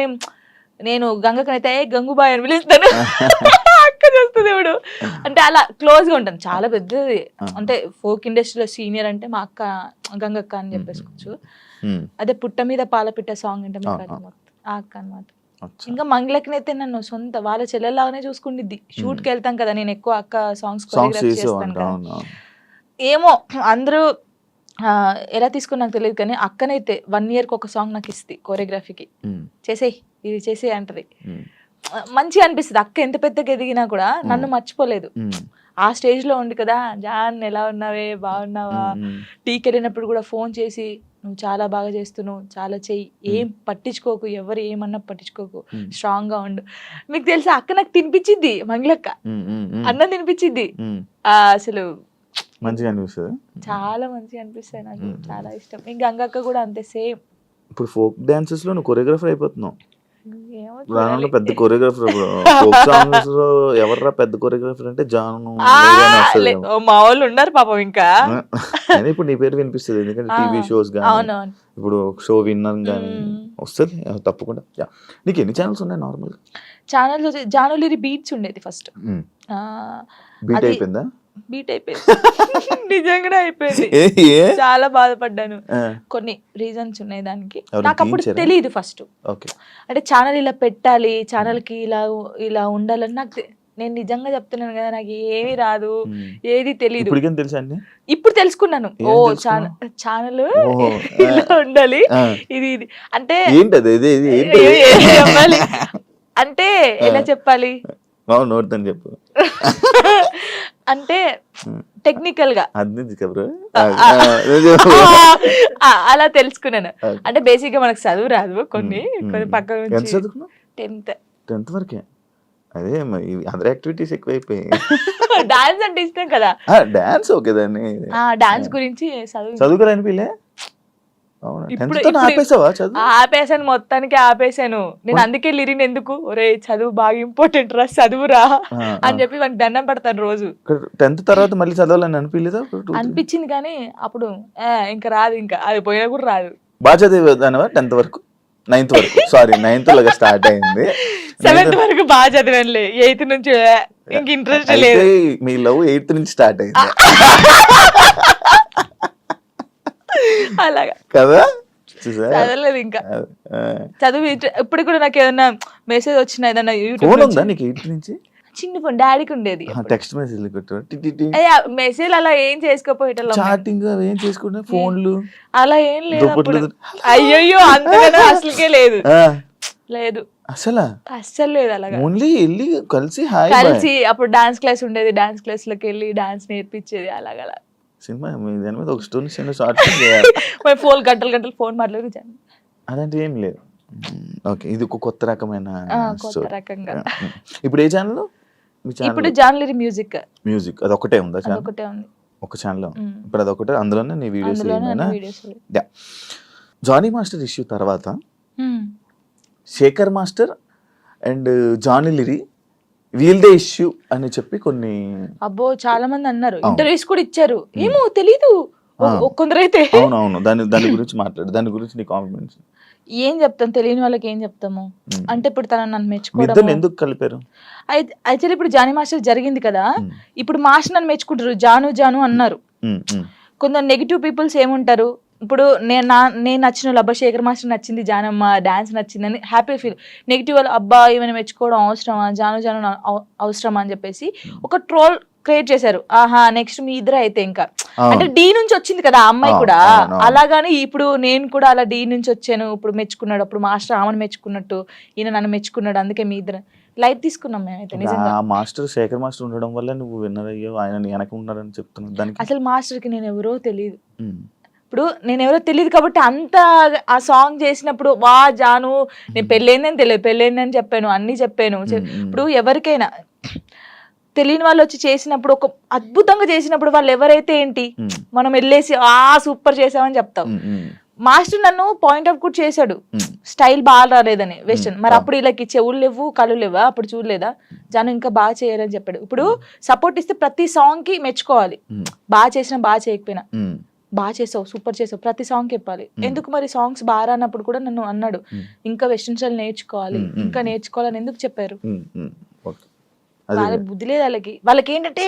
నేను గంగక్కనైతే గంగుబాయ్ అని పిలుస్తాను, అక్క చేస్తుంది ఇప్పుడు. అంటే అలా క్లోజ్ గా ఉంటాను, చాలా పెద్దది. అంటే ఫోక్ ఇండస్ట్రీలో సీనియర్ అంటే మా అక్క గంగక్క అని చెప్పేసుకోవచ్చు. అదే పుట్ట మీద పాలపిట్ట సాంగ్ అంటే ఆ అక్క అనమాట. ఇంకా మంగళక్కనైతే నన్ను సొంత వాళ్ళ చెల్లెల్లాగానే చూసుకుండిద్ది. షూట్ కి వెళ్తాం కదా, నేను ఎక్కువ అక్క సాంగ్స్ కొరియోగ్రాఫ్ చేస్తాను కదా. ఏమో అందరూ ఎలా తీసుకుని నాకు తెలియదు, కానీ అక్కనైతే 1 year కి ఒక సాంగ్ నాకు ఇస్తుంది కొరియోగ్రఫీకి, చేసేయి ఇది చేసేయి అంటది. మంచిగా అనిపిస్తుంది. అక్క ఎంత పెద్దగా ఎదిగినా కూడా నన్ను మర్చిపోలేదు. ఆ స్టేజ్ లో ఉండి కదా, జాన్ ఎలా ఉన్నావే, బాగున్నావా, టీకి వెళ్ళినప్పుడు కూడా ఫోన్ చేసి నువ్వు చాలా బాగా చేస్తున్నావు, చాలా చెయ్యి, ఏం పట్టించుకోకు, ఎవరు ఏమన్నా పట్టించుకోకు, స్ట్రాంగ్ గా ఉండు. మీకు తెలుసా అక్క నాకు తినిపించింది, మంగళక్క అన్నం తినిపించింది. అసలు మంచిగా అనిపిస్తుంది, చాలా మంచిగా అనిపిస్తుంది, నాకు చాలా ఇష్టం. ఇంకా గంగక్క కూడా అంతే సేమ్. ఇప్పుడు ఫోక్ డాన్సెస్ లో నువ్వు కొరియోగ్రాఫర్ అయిపోతున్నావు, పెద్ద కొరియోగ్రాఫర్. ఫోక్ సాంగ్స్ లో ఎవర్రా పెద్ద కొరియోగ్రాఫర్ అంటే జాను, మా వాళ్ళు ఉన్నారు పాపం. ఇంకా ఇప్పుడు నీ పేరు వినిపిస్తుంది, ఎందుకంటే టీవీ షోస్ గానీ, ఇప్పుడు షో విన్నాను కానీ వస్తుంది తప్పకుండా. నీకు ఎన్ని ఛానల్స్ ఉన్నాయి నార్మల్ ఛానల్స్? జానులిరి బీట్స్ ఉండేది ఫస్ట్, బీట్ అయిపోయిందా? బీట్ అయిపోయింది, నిజంగానే అయిపోయింది. చాలా బాధపడ్డాను, కొన్ని రీజన్స్ ఉన్నాయి దానికి. నాకు అప్పుడు తెలియదు ఫస్ట్, అంటే ఛానల్ ఇలా పెట్టాలి, ఛానల్ కి ఇలా ఉండాలని నాకు. నేను నిజంగా చెప్తున్నాను కదా, నాకు ఏమీ రాదు, ఏది తెలియదు. ఇప్పుడు తెలుసుకున్నాను, ఓ ఛానల్ ఇలా ఉండాలి, ఇది అంటే చెప్పాలి అంటే ఎలా చెప్పాలి, చెప్పు అంటే టెక్నికల్ గా అలా తెలుసుకున్నాను. అంటే బేసిక్ గా మనకు చదువు రాదు, కొన్ని పక్క నుంచి 10th వరకే. అదే అదర్ యాక్టివిటీస్ ఎక్కువైపోయాయి. డాన్స్ అంటే ఇష్టం కదా, డాన్స్ ఓకే, దాన్ని డాన్స్ గురించి చదువుకోవాలనిపిలే. ఆపేసాను, మొత్తానికి ఆపేసాను నేను. అందుకే లిరిన్ ఎందుకు, ఒరే చదువు బాగా ఇంపార్టెంట్ రా, చదువురా అని చెప్పి వానికి దండం పెడతాను రోజు. 10th తర్వాత మళ్ళీ చదవాలని అనిపించలేదా? అనిపించింది, కానీ అప్పుడు ఇంకా రాదు, ఇంకా అది పోయినా కూడా రాదు. బాగా చదివేదానివా 10th వరకు? 9th వరకు, సారీ 9th లాగా స్టార్ట్ అయింది. 7th వరకు బాగా చదివానులే, 8th నుంచి ఇంక ఇంట్రెస్ట్ లేదు. మీ లవ్ 8th నుంచి స్టార్ట్ అయింది అలాగా కదా? చదవలేదు ఇంకా. చదివి ఇప్పుడు కూడా నాకు ఏదైనా మెసేజ్ వచ్చినా ఏదైనా ఫోన్ ఉందా నీకు 8 నుంచి? చిన్న ఫోన్ డాడీకి ఉండేది. టెక్స్ట్ మెసేజ్ మెసేజ్ అలా ఏం చేసుకోపోయేటోళ్ళం. చాటింగ్ ఏం చేసుకుంటే ఫోన్లు అలా ఏం లేదు అప్పుడు. అయ్యయ్యో అంతగానో అసలుకే లేదు లేదు అస్సలు లేదు. అలాగా ఓన్లీ వెళ్ళి కలిసి అప్పుడు డాన్స్ క్లాస్ ఉండేది, డాన్స్ క్లాస్ లోకి వెళ్ళి డాన్స్ నేర్పించేది అలాగ. సినిమా దాని మీద ఒక స్టోరీ షార్ట్ ఫోన్ గంటలు ఫోన్ మాట్లాడి అదంటే ఏం లేదు. ఓకే, ఇది ఒక కొత్త రకమైన కొత్త రకంగా. ఇప్పుడు ఏ ఛానల్? ఇప్పుడు జాన్లరీ మ్యూజిక్ అది ఒకటే ఉందా? ఒకటే ఉంది, ఒక ఛానల్. ఇప్పుడు అది ఒకటే, అందులోనే నీ వీడియోస్. జానీ మాస్టర్ ఇష్యూ తర్వాత శేఖర్ మాస్టర్ అండ్ జానీ లిరి వీల్దే ఇష్యూ అని చెప్పి కొన్ని అబ్బో చాలా మంది అన్నారు, ఇంటర్వ్యూస్ కూడా ఇచ్చారు. ఏమో తెలీదు కొందరైతే. అవునవును, దాని గురించి మాట్లాడు, దాని గురించి నీ కాంప్లిమెంట్స్. ఏం చెప్తాం, తెలియని వాళ్ళకి ఏం చెప్తాము అంటే ఇప్పుడు తను నన్ను మెచ్చుకోవడం ఎందుకు కలిపారు? అయితే ఇప్పుడు జానీ మాస్టర్ జరిగింది కదా, ఇప్పుడు మాస్టర్ నన్ను మెచ్చుకుంటారు, జాను అన్నారు. కొందరు నెగిటివ్ పీపుల్స్ ఏముంటారు, ఇప్పుడు నేను నచ్చిన వాళ్ళు అబ్బా శేఖర్ మాస్టర్ నచ్చింది, జానమ్మ డాన్స్ నచ్చిందని హ్యాపీ ఫీల్. నెగిటివ్ వాళ్ళు అబ్బా ఈమెను మెచ్చుకోవడం అవసరమా, జాను అవసరమా అని చెప్పేసి ఒక ట్రోల్ క్రియేట్ చేశారు. ఆహా నెక్స్ట్ మీ ఇద్దరు అయితే ఇంకా అంటే డి నుంచి వచ్చింది కదా ఆ అమ్మాయి కూడా, అలాగాని ఇప్పుడు నేను కూడా అలా డి నుంచి వచ్చాను, ఇప్పుడు మెచ్చుకున్నాడు, అప్పుడు మాస్టర్ ఆమెను మెచ్చుకున్నట్టు ఈయన నన్ను మెచ్చుకున్నాడు, అందుకే మీ ఇద్దరు లైట్ తీసుకున్నాం మేమైతే. నిజంగా మాస్టర్ శేఖర్ మాస్టర్ ఉండడం వల్ల నువ్వు విన్నర్ అయ్యో, ఆయన వెనక ఉన్నారని చెప్తున్నాను. దానికి అసలు మాస్టర్ కి నేను ఎవరో తెలియదు, ఇప్పుడు నేను ఎవరో తెలియదు కాబట్టి అంత ఆ సాంగ్ చేసినప్పుడు వా జాను నేను పెళ్ళైందని తెలియదు, పెళ్ళైందని చెప్పాను, అన్ని చెప్పాను. ఇప్పుడు ఎవరికైనా తెలియని వాళ్ళు వచ్చి చేసినప్పుడు ఒక అద్భుతంగా చేసినప్పుడు వాళ్ళు ఎవరైతే ఏంటి మనం వెళ్ళేసి సూపర్ చేసామని చెప్తాం. మాస్టర్ నన్ను పాయింట్ అవుట్ కూడా చేశాడు, స్టైల్ బాగా రాలేదని వెస్టర్న్. మరి అప్పుడు వీళ్ళకి చెవులు లేవు కళ్ళు లేవా, అప్పుడు చూడలేదా జాను ఇంకా బాగా చేయాలని చెప్పాడు. ఇప్పుడు సపోర్ట్ ఇస్తే ప్రతి సాంగ్ కి మెచ్చుకోవాలి, బాగా చేసినా బాగా చేయకపోయినా బాగా చేసావు సూపర్ చేసావు ప్రతి సాంగ్ చెప్పాలి. ఎందుకు మరి సాంగ్స్ బాగా రానప్పుడు కూడా నన్ను అన్నాడు ఇంకా వెస్టర్న్ స్టైల్ నేర్చుకోవాలి, ఇంకా నేర్చుకోవాలని ఎందుకు చెప్పారు. వాళ్ళ బుద్ధి లేదు వాళ్ళకి ఏంటంటే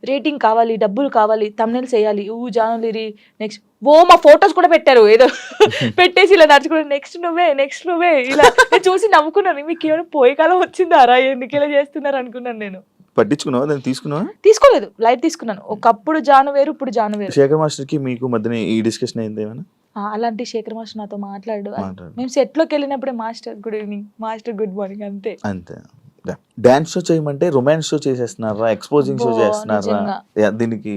రేటింగ్ కావాలి, డబ్బులు కావాలి, తమ్నెయిల్స్ వేయాలి, జాను లిరి నెక్స్ట్ మా ఫొటోస్ కూడా పెట్టారు ఏదో పెట్టేసి ఇలా నడుచుకుంటే నెక్స్ట్ నువ్వే ఇలా చూసి నవ్వుకున్నాను. మీకు ఏమైనా పోయే కాలం వచ్చిందారా, ఎందుకు ఇలా చేస్తున్నారు అనుకున్నాను. నేను పట్టించుకున్నావా దాన్ని? తీసుకోలేదు, లైట్ తీసుకున్నాను. ఒకప్పుడు జాను వేరు, ఇప్పుడు జాను వేరు. శేఖర్ మాస్టర్ కి మీకు మధ్యన ఈ డిస్కషన్ అయింది ఏమైనా? అలాంటి శేఖర్ మాస్టర్ నాతో మాట్లాడు, మేము సెట్ లోకి వెళ్ళినప్పుడే master good evening, master good morning, అంతే. డాన్స్ షో చేయమంటే రొమాన్స్ షో చేసేస్తున్నారా, ఎక్స్పోజింగ్ షో చేస్తున్నారా? దీనికి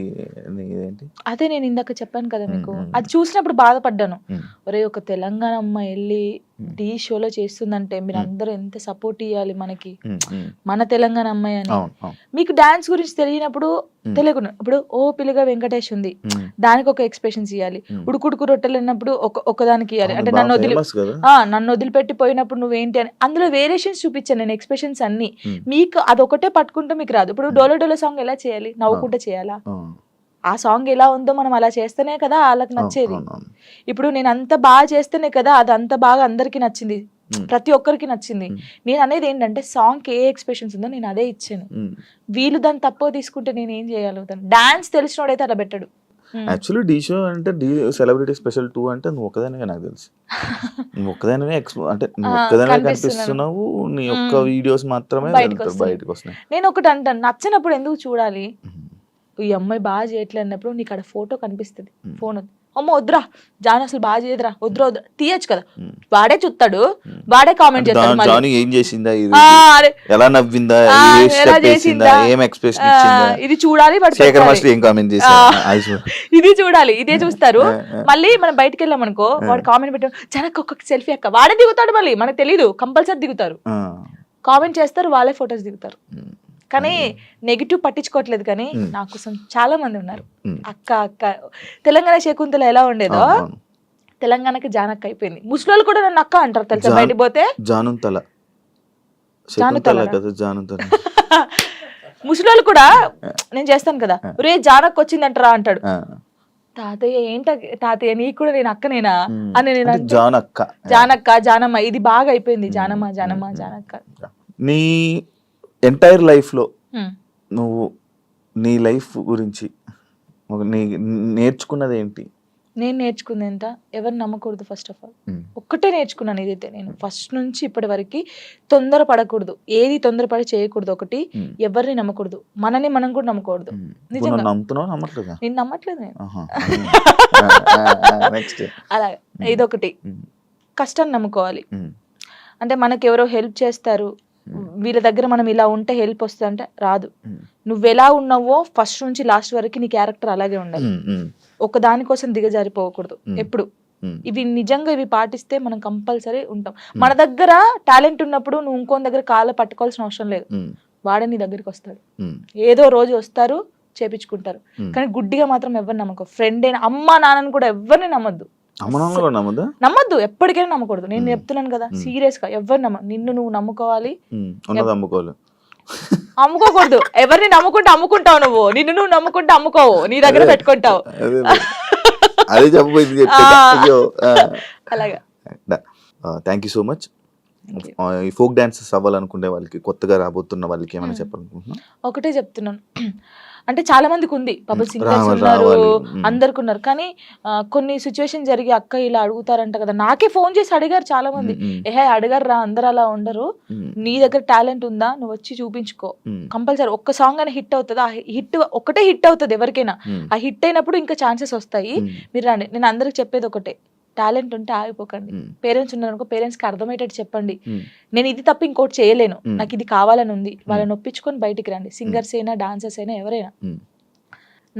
ఏంటి? అదే నేను ఇందాక చెప్పాను కదా మీకు, అది చూసినప్పుడు బాధపడ్డాను. ఒరే ఒక తెలంగాణ అమ్మాయి వెళ్ళి టీ షోలో చేస్తుందంటే మీరు అందరూ ఎంత సపోర్ట్ ఇవ్వాలి మనకి, మన తెలంగాణ అమ్మాయి అని. మీకు డాన్స్ గురించి తెలియనప్పుడు తెలియకుండా ఇప్పుడు పిల్లగా వెంకటేష్ ఉంది, దానికి ఒక ఎక్స్ప్రెషన్స్ ఇవ్వాలి. ఉడుకుడుకు రొట్టెలు అన్నప్పుడు ఒకదానికి ఇవ్వాలి. అంటే నన్ను వదిలిపెట్టి పోయినప్పుడు నువ్వేంటి అని అందులో వేరియేషన్స్ చూపించాను నేను, ఎక్స్ప్రెషన్స్ అన్ని. మీకు అదొకటే పట్టుకుంటే మీకు రాదు. ఇప్పుడు డోలో డోలో సాంగ్ ఎలా చేయాలి, నవ్వుకుంటే చేయాలా, ఆ సాంగ్ ఎలా ఉందో మనం అలా చేస్తేనే కదా వాళ్ళకి నచ్చేది. ఇప్పుడు నేను అంత బాగా చేస్తేనే కదా అది అంత బాగా అందరికి నచ్చింది, ప్రతి ఒక్కరికి నచ్చింది. నేను అనేది ఏంటంటే సాంగ్ ఏ ఎక్స్ప్రెషన్స్ ఉందో నేను అదే ఇచ్చాను. వీళ్ళు దాన్ని తక్కువ తీసుకుంటే నేను ఏం చేయగలుగుతాను? డాన్స్ తెలిసినోడైతే అలా పెట్టాడు. యాక్చువల్లీ డీ షో అంటే సెలబ్రిటీ స్పెషల్ 2 అంటే నువ్వు ఒక్కదానివే, నాకు తెలుసు నువ్వు ఒక్కదానివే అంటే నువ్వు ఒక్కదానివే కనిపిస్తున్నావు, నీ ఒక్క వీడియోస్ మాత్రమే బయటకు వస్తున్నాయి. నేను ఒకటి అంటాను, నచ్చినప్పుడు ఎందుకు చూడాలి? ఈ అమ్మాయి బాగా చేయట్లేదు అన్నప్పుడు నీకు అక్కడ ఫోటో కనిపిస్తుంది, ఫోన్ అమ్మ వద్దురా జాను అసలు బాగా చేయదురా, వద్దురా తీయచ్చు కదా, వాడే చూస్తాడు, వాడే కామెంట్ చేస్తాడు, జాను ఏం చేసిందా, ఎలా నవ్విందా, ఎలా చేసిందా, ఏం ఎక్స్ప్రెషన్ ఇచ్చిందా, ఇది చూడాలి. శేఖర్ మాస్టర్ ఏం కామెంట్ చేశారు ఇది చూడాలి, ఇదే చూస్తారు. మళ్ళీ మనం బయటకు వెళ్ళాం అనుకో, వాడు కామెంట్ పెట్టాడు జనకు ఒక్కొక్క సెల్ఫీ అక్క, వాడే దిగుతాడు, మళ్ళీ మనకు తెలీదు, కంపల్సరీ దిగుతారు, కామెంట్ చేస్తారు, వాళ్ళే ఫొటోస్ దిగుతారు. కానీ నెగిటివ్ పట్టించుకోవట్లేదు. కానీ నా కోసం చాలా మంది ఉన్నారు. అక్క తెలంగాణ శకుంతల ఎలా ఉండేదో తెలంగాణకి జానక్క అయిపోయింది. ముస్లింలు కూడా నన్ను అక్క అంటారు తెలుసా, బయటికి పోతే ముస్లింలు కూడా నేను చేస్తాను కదా, రే జానక్క వచ్చిందంటారా అంటాడు. తాతయ్య ఏంట తాతయ్య నీకు కూడా నేను అక్కనేనా అని నేను జానక్క జానమ్మ ఇది బాగా అయిపోయింది, జానమ్మ జానక్క. నీ ఎంటైర్ లైఫ్లో నువ్వు నీ లైఫ్ గురించి నేర్చుకున్నది ఏంటి? నేను నేర్చుకుంది ఎంత, ఎవరిని నమ్మకూడదు ఫస్ట్ ఆఫ్ ఆల్. ఉమ్, ఒక్కటే నేర్చుకున్నాను ఇదైతే, నేను ఫస్ట్ నుంచి ఇప్పటి వరకు తొందర పడకూడదు, ఏది తొందరపడి చేయకూడదు. ఒకటి, ఉమ్, ఎవరిని నమ్మకూడదు, మనని మనం కూడా నమ్మకూడదు. ఉమ్. ఇప్పుడు నిజంగా నువ్వు నమ్ముతున్నావు నమ్మట్లేదా? నేను నమ్మట్లేదు నేను. నెక్స్ట్. అలా ఇదొకటి, కష్టాన్ని నమ్ముకోవాలి. అంటే మనకి ఎవరో హెల్ప్ చేస్తారు, వీళ్ళ దగ్గర మనం ఇలా ఉంటే హెల్ప్ వస్తుంది అంటే రాదు. నువ్వు ఎలా ఉన్నావో ఫస్ట్ నుంచి లాస్ట్ వరకు నీ క్యారెక్టర్ అలాగే ఉండాలి. ఒక దానికోసం దిగజారిపోకూడదు ఎప్పుడు. ఇవి నిజంగా ఇవి పాటిస్తే మనం కంపల్సరీ ఉంటాం. మన దగ్గర టాలెంట్ ఉన్నప్పుడు నువ్వు ఇంకోని దగ్గర కాళ్ళ పట్టుకోవాల్సిన అవసరం లేదు, వాడే నీ దగ్గరికి వస్తాడు. ఏదో రోజు వస్తారు, చేపించుకుంటారు. కానీ గుడ్డిగా మాత్రం ఎవరిని నమ్మకం. ఫ్రెండ్ అయినా, అమ్మ నాన్నని కూడా ఎవరిని నమ్మద్దు. నమ్మద్దు, ఎప్పటికైనా నమ్మకూడదు. నేను చెప్తున్నాను కదా, సీరియస్ గా ఎవరు నిన్ను నువ్వు నమ్ముకోవాలి, అమ్ముకోకూడదు. ఎవరిని నమ్ముకుంటే అమ్ముకుంటావు నువ్వు, నిన్ను నువ్వు నమ్ముకుంటే అమ్ముకోవు, నీ దగ్గర పెట్టుకుంటావు. అలాగా. Thank you so much. ఈ ఫోక్ డాన్సెస్ అవ్వాలనుకునే వాళ్ళకి, కొత్తగా రాబోతున్న వాళ్ళకి ఏమైనా చెప్పాలనుకుంటున్నా? ఒకటే చెప్తున్నాను, అంటే చాలా మందికి ఉంది, పాపం సింగర్స్ ఉన్నారు, అందరికి ఉన్నారు. కానీ కొన్ని సిచ్యువేషన్ జరిగి అక్క ఇలా అడుగుతారంట కదా, నాకే ఫోన్ చేసి అడిగారు చాలా మంది. అడిగారు రా, అందరు అలా ఉండరు, నీ దగ్గర టాలెంట్ ఉందా, నువ్వు వచ్చి చూపించుకో, కంపల్సరీ ఒక్క సాంగ్ అయినా హిట్ అవుతుంది. ఆ హిట్ ఒకటే హిట్ అవుతుంది ఎవరికైనా, ఆ హిట్ అయినప్పుడు ఇంకా ఛాన్సెస్ వస్తాయి, మీరు రండి. నేను అందరికి చెప్పేది ఒకటే, టాలెంట్ ఉంటే ఆగిపోకండి. పేరెంట్స్ ఉన్నారనుకో, పేరెంట్స్ కి అర్థమయ్యేటట్టు చెప్పండి, నేను ఇది తప్ప ఇంకోటి చేయలేను, నాకు ఇది కావాలని ఉంది, వాళ్ళని ఒప్పించుకొని బయటికి రండి. సింగర్స్ అయినా, డాన్సర్స్ అయినా, ఎవరైనా.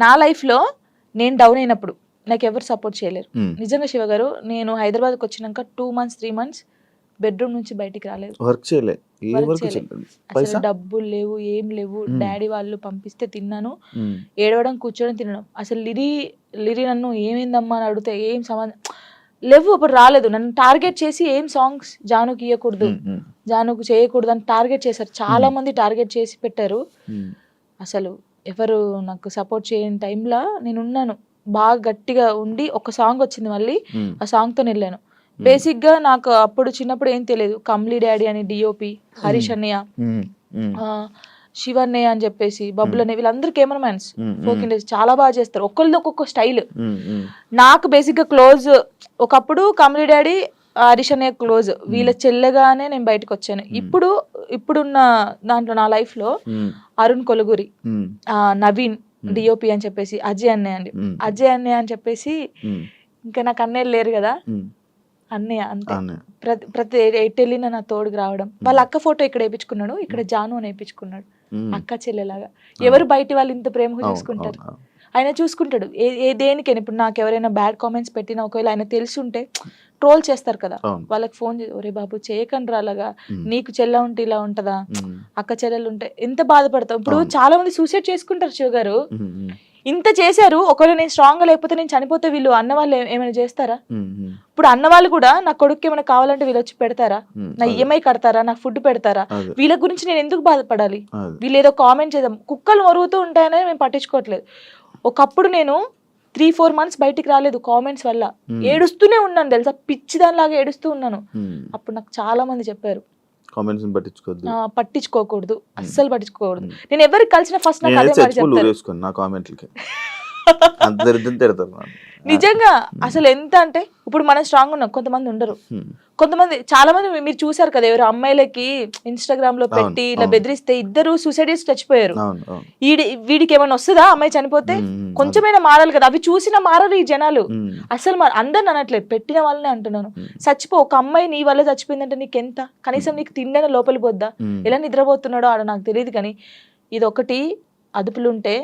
నా లైఫ్ లో నేను డౌన్ అయినప్పుడు నాకు ఎవరు సపోర్ట్ చేయలేరు. నిజంగా శివ గారు, నేను హైదరాబాద్కి వచ్చినాక 2 months 3 months బెడ్రూమ్ నుంచి బయటికి రాలేదు, అసలు డబ్బులు లేవు, ఏం లేవు. డాడీ వాళ్ళు పంపిస్తే తిన్నాను, ఏడవడం, కూర్చోడం, తినడం. అసలు లిరి నన్ను ఏమైందమ్మా అని అడిగితే ఏం సంబంధం లేవు, అప్పుడు రాలేదు. నన్ను టార్గెట్ చేసి ఏం సాంగ్స్ జానుకి ఇవ్వకూడదు, జానుకు చేయకూడదు అని టార్గెట్ చేశారు. చాలా మంది టార్గెట్ చేసి పెట్టారు. అసలు ఎవరు నాకు సపోర్ట్ చేయని టైంలో నేను ఉన్నాను, బాగా గట్టిగా ఉండి ఒక సాంగ్ వచ్చింది, మళ్ళీ ఆ సాంగ్తో వెళ్ళాను. బేసిక్ గా నాకు అప్పుడు చిన్నప్పుడు ఏం తెలియదు, కమ్లీ డాడీ అని డిఓపి, హరీష్ అన్నయ్య, శివన్నయ్య అని చెప్పేసి, బబ్బులు అనే, వీళ్ళందరూ కెమెరామెన్స్, ఫోక్ ఇండస్ట్రీ చాలా బాగా చేస్తారు, ఒక్కరిది ఒక్కొక్క స్టైల్. నాకు బేసిక్ గా క్లోజ్ ఒకప్పుడు కమ్లీ డాడీ, హరీష్ అన్నయ్య క్లోజ్, వీళ్ళ చెల్లెగానే నేను బయటకు వచ్చాను. ఇప్పుడున్న దాంట్లో నా లైఫ్ లో అరుణ్ కొలుగురి, నవీన్ డిఓపి అని చెప్పేసి, అజయ్ అన్నయ్య అని చెప్పేసి, ఇంకా నాకు అన్నయ్యలు లేరు కదా, అన్నయ్య అంతే. ప్రతి ఎటు వెళ్ళినా నా తోడుకు రావడం. వాళ్ళ అక్క ఫోటో ఇక్కడ వేయించుకున్నాడు, ఇక్కడ జాను అని వేయించుకున్నాడు, అక్క చెల్లెలాగా. ఎవరు బయట వాళ్ళు ఇంత ప్రేమగా చూసుకుంటారు, ఆయన చూసుకుంటాడు. దేనికైనా ఇప్పుడు నాకు ఎవరైనా బ్యాడ్ కామెంట్స్ పెట్టినా, ఒకవేళ ఆయన తెలిసి ఉంటే ట్రోల్ చేస్తారు కదా, వాళ్ళకి ఫోన్ చేసి, ఒరే బాబు చేయకండి రాలాగా, నీకు చెల్ల ఉంటే ఇలా ఉంటదా, అక్క చెల్లెలు ఉంటే ఎంత బాధపడతాం. ఇప్పుడు చాలా మంది సూసైడ్ చేసుకుంటారు శివ గారు, ఇంత చేశారు. ఒకవేళ నేను స్ట్రాంగ్ గా లేకపోతే, నేను చనిపోతే వీళ్ళు అన్న వాళ్ళు ఏమైనా చేస్తారా? ఇప్పుడు అన్న వాళ్ళు కూడా నా కొడుకు ఏమైనా కావాలంటే వీళ్ళు వచ్చి పెడతారా, నా ఈఎంఐ కడతారా, నాకు ఫుడ్ పెడతారా? వీళ్ళ గురించి నేను ఎందుకు బాధపడాలి? వీళ్ళు ఏదో కామెంట్ చేద్దాం, కుక్కలు మరుగుతూ ఉంటాయనే మేము పట్టించుకోవట్లేదు. ఒకప్పుడు నేను 3-4 months బయటికి రాలేదు కామెంట్స్ వల్ల, ఏడుస్తూనే ఉన్నాను తెలుసా, పిచ్చి దానిలాగా ఏడుస్తూ ఉన్నాను. అప్పుడు నాకు చాలా మంది చెప్పారు, పట్టించుకోకూడదు, అస్సలు పట్టించుకోకూడదు. నేను ఎవరికి కలిసిన ఫస్ట్ నాకు అదే మాట చెప్తారు. నిజంగా అసలు ఎంత అంటే, ఇప్పుడు మనం స్ట్రాంగ్ ఉన్నాం, కొంతమంది ఉండరు. కొంతమంది, చాలా మంది మీరు చూసారు కదా, ఎవరు అమ్మాయిలకి ఇన్స్టాగ్రామ్ లో పెట్టి ఇలా బెదిరిస్తే 2 సూసైడ్ చేసి చచ్చిపోయారు. వీడికి ఏమైనా వస్తుందా అమ్మాయి చనిపోతే? కొంచెమైనా మారాలి కదా, అవి చూసినా మారరు ఈ జనాలు. అసలు అందరిని అనట్లేదు, పెట్టిన వాళ్ళనే అంటున్నాను. చచ్చిపో, ఒక అమ్మాయి నీ వల్ల చచ్చిపోయిందంటే నీకెంత, కనీసం నీకు తిండైనా లోపలి పోద్దా? ఎలా నిద్రపోతున్నాడో ఆడ నాకు తెలియదు. కానీ ఇది ఒకటి అదుపులుంటే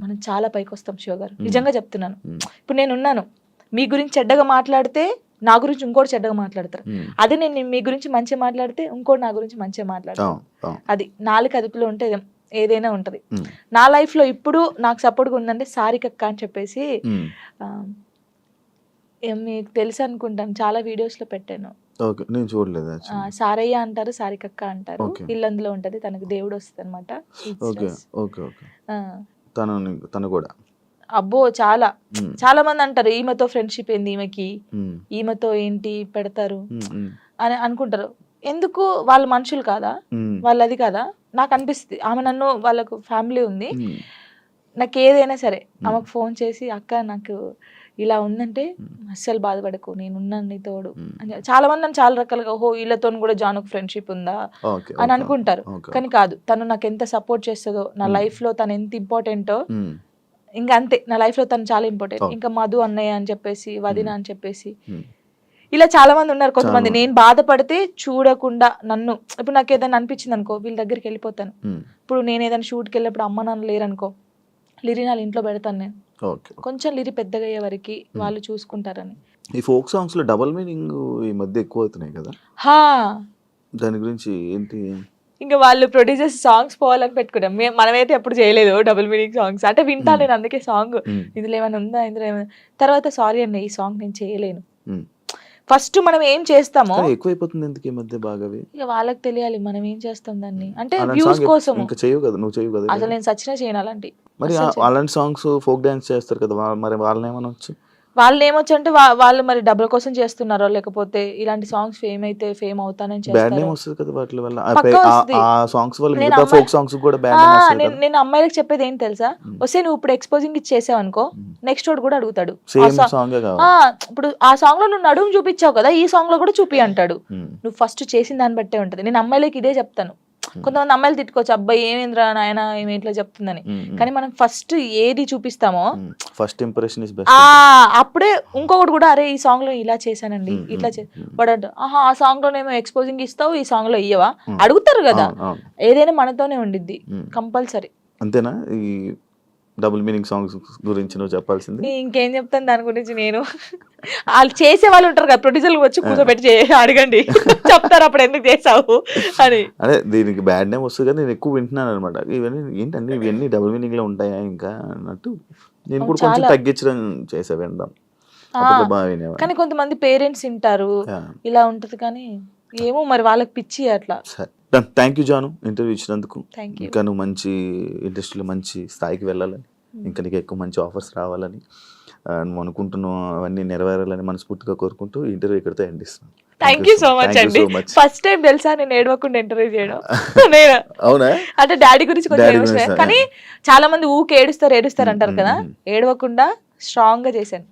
మనం చాలా పైకి వస్తాం శివ గారు, నిజంగా చెప్తున్నాను. ఇప్పుడు నేను ఉన్నాను, మీ గురించి చెడ్డగా మాట్లాడితే నా గురించి ఇంకోటి చెడ్డగా మాట్లాడతారు. అదే నేను మీ గురించి మంచిగా మాట్లాడితే ఇంకోటి నా గురించి మంచిగా మాట్లాడతారు. అది నాలుగు అదుపులో ఉంటే ఏదైనా ఉంటది. నా లైఫ్ లో ఇప్పుడు నాకు సపోర్ట్గా ఉందంటే సారికక్క అని చెప్పేసి, మీకు తెలుసు అనుకుంటాను, చాలా వీడియోస్ లో పెట్టాను. సారయ్య అంటారు, సారికక్క అంటారు, ఇల్లందులో ఉంటది, తనకు దేవుడు వస్తుంది అనమాట. తను కూడా అబ్బో చాలా చాలా మంది అంటారు, ఈమెతో ఫ్రెండ్షిప్ ఏంది, ఈమెతో ఏంటి పెడతారు అని అనుకుంటారు. ఎందుకు, వాళ్ళ మనుషులు కాదా, వాళ్ళది కాదా? నాకు అనిపిస్తుంది, ఆమె నన్ను, వాళ్ళకు ఫ్యామిలీ ఉంది, నాకు ఏదైనా సరే ఆమెకు ఫోన్ చేసి, అక్క నాకు ఇలా ఉందంటే అస్సలు బాధపడకు, నేను ఉన్నాను నీ తోడు అని. చాలా మంది నన్ను చాలా రకాలుగా ఓహో వీళ్ళతో కూడా జానుకు ఫ్రెండ్షిప్ ఉందా అని అనుకుంటారు, కానీ కాదు. తను నాకు ఎంత సపోర్ట్ చేస్తుందో, నా లైఫ్ లో తను ఎంత ఇంపార్టెంటో, ఇంకా అంతే. నా లైఫ్ లో తను చాలా ఇంపార్టెంట్. ఇంకా మధు అన్నయ్య అని చెప్పేసి, వదిన అని చెప్పేసి, ఇలా చాలా మంది ఉన్నారు. కొంతమంది నేను బాధపడితే చూడకుండా నన్ను, ఇప్పుడు నాకు ఏదైనా అనిపించింది అనుకో, వీళ్ళ దగ్గరికి వెళ్ళిపోతాను. ఇప్పుడు నేను ఏదైనా షూట్కి వెళ్ళినప్పుడు అమ్మ నాన్న లేరనుకో, లిరి నా ఇంట్లో పెడతాను నేను. కొంచెం లిరి పెద్దగా అయ్యే వరకు వాళ్ళు చూసుకుంటారని. ఈ ఫోక్ సాంగ్స్ లో డబుల్ మీనింగ్ ఈ మధ్య ఎక్కువ అవుతున్నాయి కదా, దాని గురించి ఏంటి? ఇంకా వాళ్ళు ప్రొడ్యూసర్స్ సాంగ్స్ పోవాలని పెట్టుకున్నాం. మనమైతే ఎప్పుడు చేయలేదు డబుల్ మీనింగ్ సాంగ్స్. అంటే వింటా నేను అందుకే సాంగ్ ఇందులో ఏమైనా ఉందా, ఇందులో ఏమైనా. తర్వాత సారీ అన్న, ఈ సాంగ్ నేను చేయలేను. ఫస్ట్ మనం ఏం చేస్తామో ఎక్కువైపోతుంది ఎందుకు ఈ మధ్య బాగా, ఇక వాళ్ళకి తెలియాలి మనం ఏం చేస్తాం దాన్ని. అంటే వ్యూస్ కోసం. ఇంకా చేయవు కదా, నువ్వు చేయవు కదా. అసలు నేను సచ్చినా చేయను అలాంటి. మరి అలాంటి సాంగ్స్ ఫోక్ డాన్స్ చేస్తారు కదా, మరి వాళ్ళని ఏమనొచ్చు? వాళ్ళు ఏమొచ్చు అంటే వాళ్ళు మరి డబ్బుల కోసం చేస్తున్నారో, లేకపోతే ఇలాంటి సాంగ్స్ ఫేమ్ అయితే ఫేమ్ అవుతానని చేస్తారు. నేను అమ్మాయిలకు చెప్పేది ఏంటి తెలుసా, వస్తే నువ్వు ఇప్పుడు ఎక్స్పోజింగ్ ఇచ్చేసావు అనుకో, నెక్స్ట్ వాడు కూడా అడుగుతాడు. ఇప్పుడు ఆ సాంగ్ లో నువ్వు నడుము చూపించావు కదా, ఈ సాంగ్ లో కూడా చూపి అంటాడు. నువ్వు ఫస్ట్ చేసిన దాన్ని బట్టే ఉంటది. నేను అమ్మాయిలకి ఇదే చెప్తాను. కొంతమంది అమ్మాయిలు తిట్టుకోవచ్చు, అబ్బాయి ఏమేంద్రా నాయన ఏమి ఇట్లా చెప్తుందని, కానీ మనం ఫస్ట్ ఏది చూపిస్తామో ఫస్ట్ ఇంప్రెషన్ ఇస్ బెస్ట్. అప్పుడే ఇంకొకటి కూడా, అరే ఈ సాంగ్ లో ఇలా చేశానండి, ఇట్లా వాడు ఆహా ఆ సాంగ్ లోనేమో ఎక్స్పోజింగ్ ఇస్తావు, ఈ సాంగ్ లో ఇయ్యవా అడుగుతారు కదా. ఏదైనా మనతోనే ఉండిద్ది కంపల్సరీ. అంతేనా? ఈ డబుల్ మీనింగ్ సాంగ్స్ గురించి నువ్వు చెప్పాల్సింది. ఇంకేం చెప్తాను దాని గురించి, నేను వాళ్ళు చేసే వాళ్ళు ఉంటారు కదా, ప్రొడ్యూసర్లు వచ్చి కూర్చోబెట్టి అడగండి చెప్తారు అప్పుడు ఎందుకు చేసావు అని. అదే దీనికి బ్యాడ్ నేమ్ వస్తుంది కదా, నేను ఎక్కువ వింటున్నాను అనమాట. ఇవన్నీ ఏంటంటే ఇవన్నీ డబుల్ మీనింగ్ లో ఉంటాయా ఇంకా అన్నట్టు నేను కూడా కొంచెం తగ్గించడం చేసా వినడం. కానీ కొంతమంది పేరెంట్స్ వింటారు, ఇలా ఉంటది. కానీ ఏమో మరి వాళ్ళకి పిచ్చి అట్లా. థ్యాంక్ యూ జాను, ఇంటర్వ్యూ ఇచ్చినందుకు. ఇంకా నువ్వు మంచి ఇండస్ట్రీలో మంచి స్థాయికి వెళ్ళాలని, ఇంకా నీకు ఎక్కువ మంచి ఆఫర్స్ రావాలని, నువ్వు అనుకుంటున్నావు అవన్నీ నెరవేరాలని మనస్ఫూర్తిగా కోరుకుంటూ ఇంటర్వ్యూ ఇక్కడితో ఎండ్ ఇస్తున్నాను. థ్యాంక్ యూ సో మచ్ అండి. ఫస్ట్ టైం తెలుసా నేను ఏడవకుండా ఇంటర్వ్యూ చేయడం. అవునా? అంటే డాడీ గురించి కొంచెం ఏడుస్తాను, కానీ చాలా మంది ఊకే ఏడుస్తారు అంటారు కదా, ఏడవకుండా స్ట్రాంగ్ గా చేశాను.